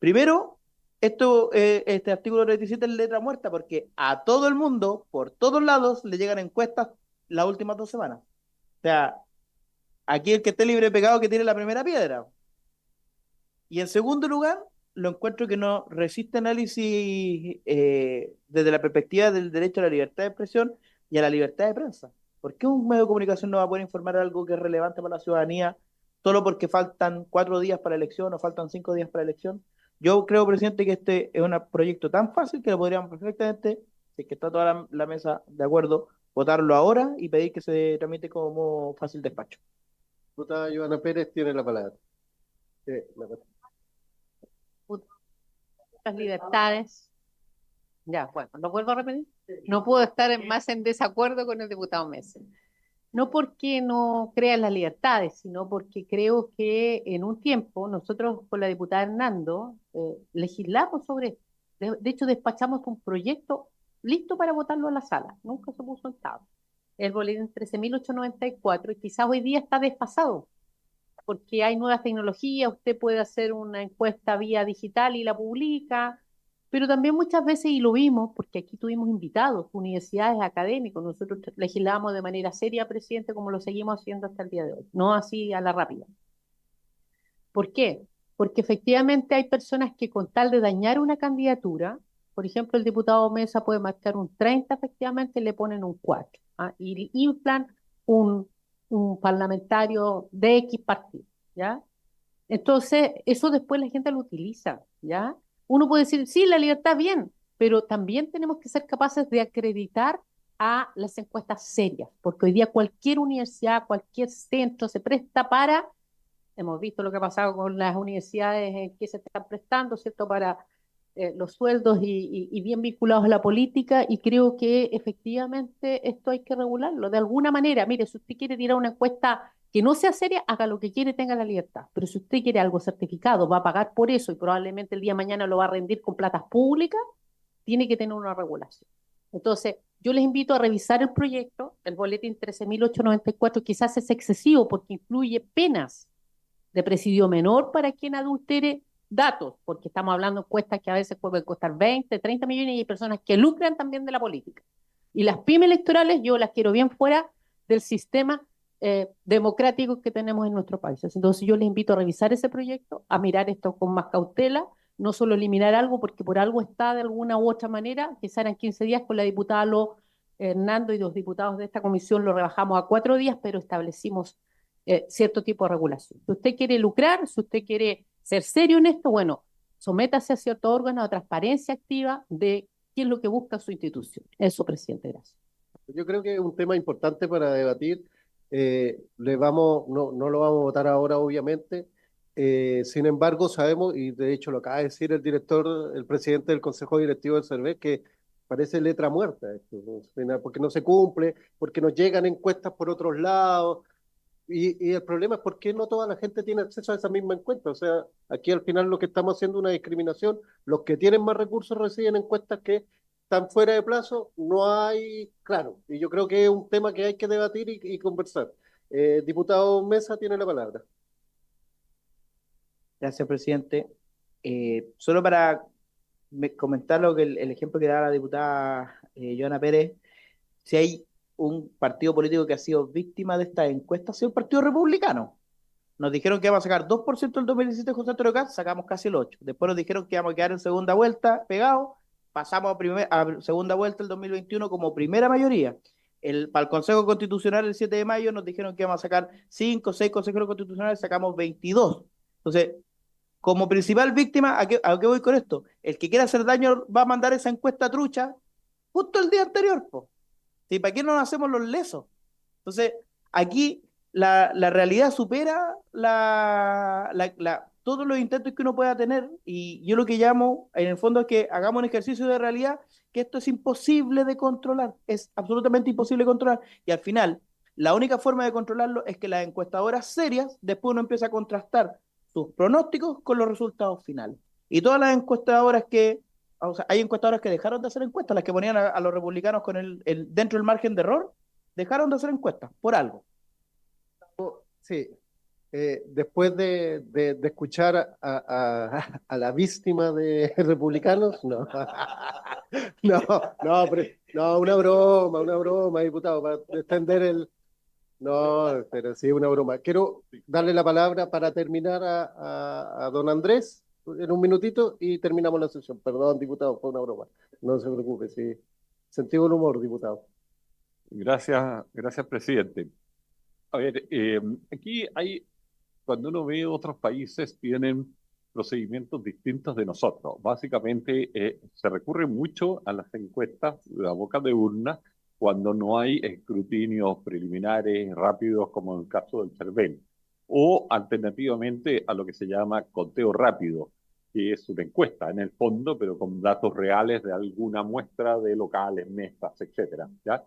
primero, este artículo 37 es letra muerta porque a todo el mundo, por todos lados, le llegan encuestas las últimas 2 semanas. O sea, aquí el que esté libre de pecado que tire la primera piedra. Y en segundo lugar, lo encuentro que no resiste análisis desde la perspectiva del derecho a la libertad de expresión y a la libertad de prensa. ¿Por qué un medio de comunicación no va a poder informar algo que es relevante para la ciudadanía solo porque faltan 4 días para la elección o faltan 5 días para la elección? Yo creo, presidente, que este es un proyecto tan fácil que lo podríamos perfectamente, si es que está toda la mesa de acuerdo, votarlo ahora y pedir que se tramite como fácil despacho. Diputada Joana Pérez tiene la palabra. La palabra. Las libertades. Ya, bueno, ¿lo vuelvo a repetir? No puedo estar más en desacuerdo con el diputado Mesa. No porque no crea en las libertades, sino porque creo que en un tiempo nosotros con la diputada Hernando legislamos sobre esto. De hecho, despachamos un proyecto listo para votarlo a la sala. Nunca se puso en tabla. El boletín 13.894 y quizás hoy día está desfasado porque hay nuevas tecnologías, usted puede hacer una encuesta vía digital y la publica, pero también muchas veces, y lo vimos, porque aquí tuvimos invitados, universidades, académicos, nosotros legislamos de manera seria, presidente, como lo seguimos haciendo hasta el día de hoy, no así a la rápida. ¿Por qué? Porque efectivamente hay personas que con tal de dañar una candidatura, por ejemplo, el diputado Mesa puede marcar un 30, efectivamente le ponen un 4, y inflan un parlamentario de X partido, ¿ya? Entonces, eso después la gente lo utiliza, ¿ya? Uno puede decir, sí, la libertad bien, pero también tenemos que ser capaces de acreditar a las encuestas serias, porque hoy día cualquier universidad, cualquier centro se presta para, hemos visto lo que ha pasado con las universidades que se están prestando, ¿cierto?, para los sueldos y bien vinculados a la política, y creo que efectivamente esto hay que regularlo de alguna manera. Mire, si usted quiere tirar una encuesta que no sea seria, haga lo que quiere, tenga la libertad, pero si usted quiere algo certificado, va a pagar por eso y probablemente el día de mañana lo va a rendir con platas públicas, tiene que tener una regulación. Entonces, Yo les invito a revisar el proyecto, el boletín 13.894, quizás es excesivo porque incluye penas de presidio menor para quien adultere datos, porque estamos hablando de encuestas que a veces pueden costar 20, 30 millones y hay personas que lucran también de la política. Y las pymes electorales yo las quiero bien fuera del sistema democrático que tenemos en nuestro país. Entonces yo les invito a revisar ese proyecto, a mirar esto con más cautela, no solo eliminar algo, porque por algo está de alguna u otra manera, quizá eran 15 días, con la diputada Hernando y los diputados de esta comisión lo rebajamos a 4 días, pero establecimos cierto tipo de regulación. Si usted quiere lucrar, si usted quiere ser serio en esto, bueno, sométase a cierto órgano de transparencia activa de qué es lo que busca su institución. Eso, presidente, gracias. Yo creo que es un tema importante para debatir. No lo vamos a votar ahora, obviamente. Sin embargo, sabemos, y de hecho lo acaba de decir el presidente del Consejo Directivo del CERVEL, que parece letra muerta esto, ¿no? Porque no se cumple, porque nos llegan encuestas por otros lados. Y el problema es por qué no toda la gente tiene acceso a esa misma encuesta. O sea, aquí al final lo que estamos haciendo es una discriminación. Los que tienen más recursos reciben encuestas que están fuera de plazo. No hay, claro, y yo creo que es un tema que hay que debatir y conversar. Diputado Mesa tiene la palabra. Gracias, presidente. Solo para comentar lo que el ejemplo que daba la diputada Joana Pérez, si hay un partido político que ha sido víctima de esta encuesta, ha sido el Partido Republicano. Nos dijeron que íbamos a sacar 2% el 2017 José Antonio Caz, sacamos casi el 8%. Después nos dijeron que íbamos a quedar en segunda vuelta pegados, pasamos a segunda vuelta el 2021 como primera mayoría. Para el Consejo Constitucional el 7 de mayo nos dijeron que íbamos a sacar 5 o 6 consejeros constitucionales, sacamos 22. Entonces, como principal víctima, ¿a qué voy con esto? El que quiera hacer daño va a mandar esa encuesta trucha justo el día anterior, po. ¿Sí? ¿Para qué no nos hacemos los lesos? Entonces, aquí la realidad supera todos los intentos que uno pueda tener, y yo lo que llamo, en el fondo, es que hagamos un ejercicio de realidad, que esto es imposible de controlar, es absolutamente imposible de controlar, y al final, la única forma de controlarlo es que las encuestadoras serias, después uno empieza a contrastar sus pronósticos con los resultados finales. Y todas las encuestadoras o sea, hay encuestadoras que dejaron de hacer encuestas, las que ponían a los republicanos con dentro del margen de error, dejaron de hacer encuestas, por algo. Sí, después de escuchar a la víctima de republicanos, no. No, una broma, diputado, para extender el... No, pero sí, una broma. Quiero darle la palabra para terminar a don Andrés en un minutito y terminamos la sesión. Perdón, diputado, fue una broma. No se preocupe, sí. Sentido del humor, diputado. Gracias, presidente. A ver, aquí cuando uno ve otros países, tienen procedimientos distintos de nosotros. Básicamente, se recurre mucho a las encuestas a boca de urna cuando no hay escrutinios preliminares rápidos, como en el caso del CERVEL, o alternativamente a lo que se llama conteo rápido, que es una encuesta en el fondo, pero con datos reales de alguna muestra de locales, mesas, etcétera, ¿ya?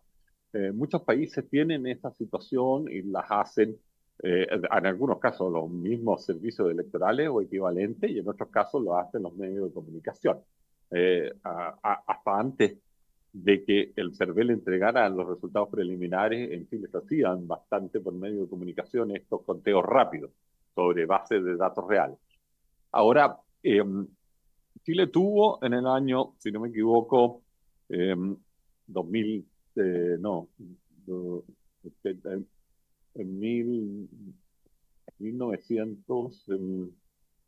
Muchos países tienen esta situación y las hacen, en algunos casos, los mismos servicios electorales o equivalentes, y en otros casos lo hacen los medios de comunicación. Hasta antes de que el CERVEL entregara los resultados preliminares, en Chile se hacían bastante por medio de comunicación estos conteos rápidos sobre bases de datos reales. Ahora, Chile tuvo en el año, si no me equivoco, 2000, en 1900,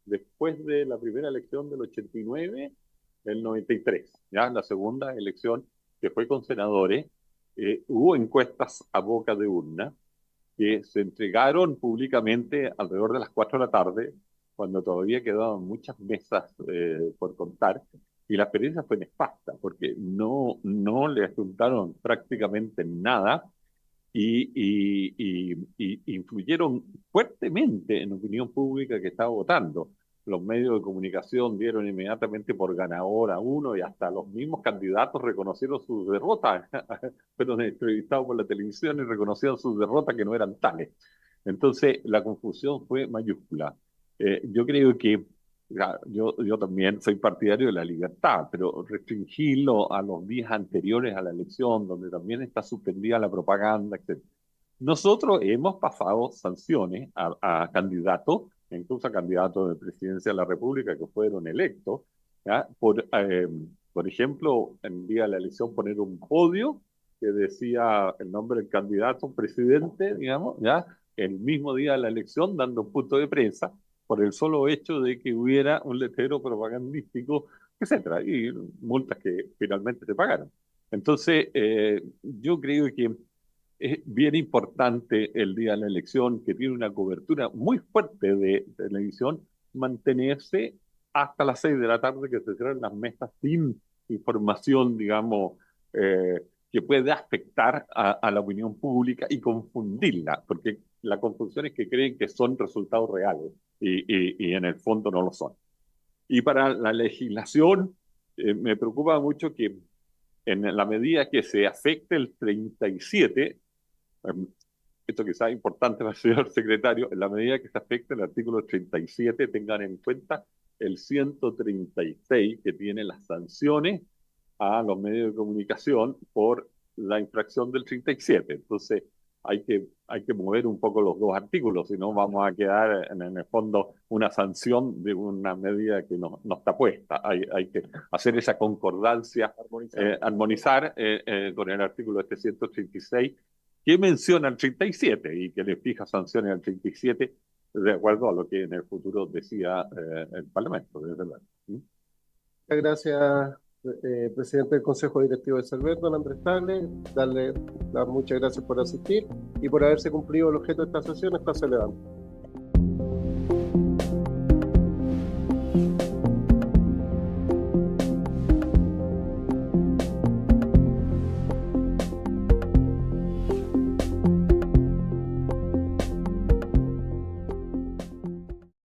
después de la primera elección del 89, el 93, ya la segunda elección que fue con senadores, hubo encuestas a boca de urna que se entregaron públicamente alrededor de las 4 de la tarde, cuando todavía quedaban muchas mesas por contar, y la experiencia fue nefasta, porque no le asuntaron prácticamente nada y influyeron fuertemente en la opinión pública que estaba votando. Los medios de comunicación dieron inmediatamente por ganador a uno y hasta los mismos candidatos reconocieron sus derrotas, fueron entrevistados por la televisión y reconocieron sus derrotas que no eran tales. Entonces la confusión fue mayúscula. Yo creo que Ya, yo también soy partidario de la libertad, pero restringirlo a los días anteriores a la elección, donde también está suspendida la propaganda, etc. Nosotros hemos pasado sanciones a candidatos, incluso a candidatos de presidencia de la República que fueron electos, ¿ya? Por ejemplo, el día de la elección poner un podio que decía el nombre del candidato presidente, digamos, ¿ya? El mismo día de la elección dando un punto de prensa por el solo hecho de que hubiera un letrero propagandístico, etcétera, y multas que finalmente se pagaron. Entonces, yo creo que es bien importante el día de la elección, que tiene una cobertura muy fuerte de televisión, mantenerse hasta las 6 de la tarde, que se cierran las mesas sin información, digamos, que puede afectar a la opinión pública y confundirla, porque la confusión es que creen que son resultados reales y en el fondo no lo son. Y para la legislación, me preocupa mucho que en la medida que se afecte el 37, esto quizás es importante para el señor secretario, en la medida que se afecte el artículo 37, tengan en cuenta el 136 que tiene las sanciones a los medios de comunicación por la infracción del 37. Entonces, hay que mover un poco los dos artículos, si no vamos a quedar en el fondo una sanción de una medida que no está puesta. Hay que hacer esa concordancia, armonizar con el artículo 136 que menciona el 37 y que le fija sanciones al 37 de acuerdo a lo que en el futuro decía el Parlamento, desde luego. Muchas gracias, presidente del Consejo Directivo de Servet, don Andrés Tagle. Darle las muchas gracias por asistir y por haberse cumplido el objeto de esta sesión. Está celebrando.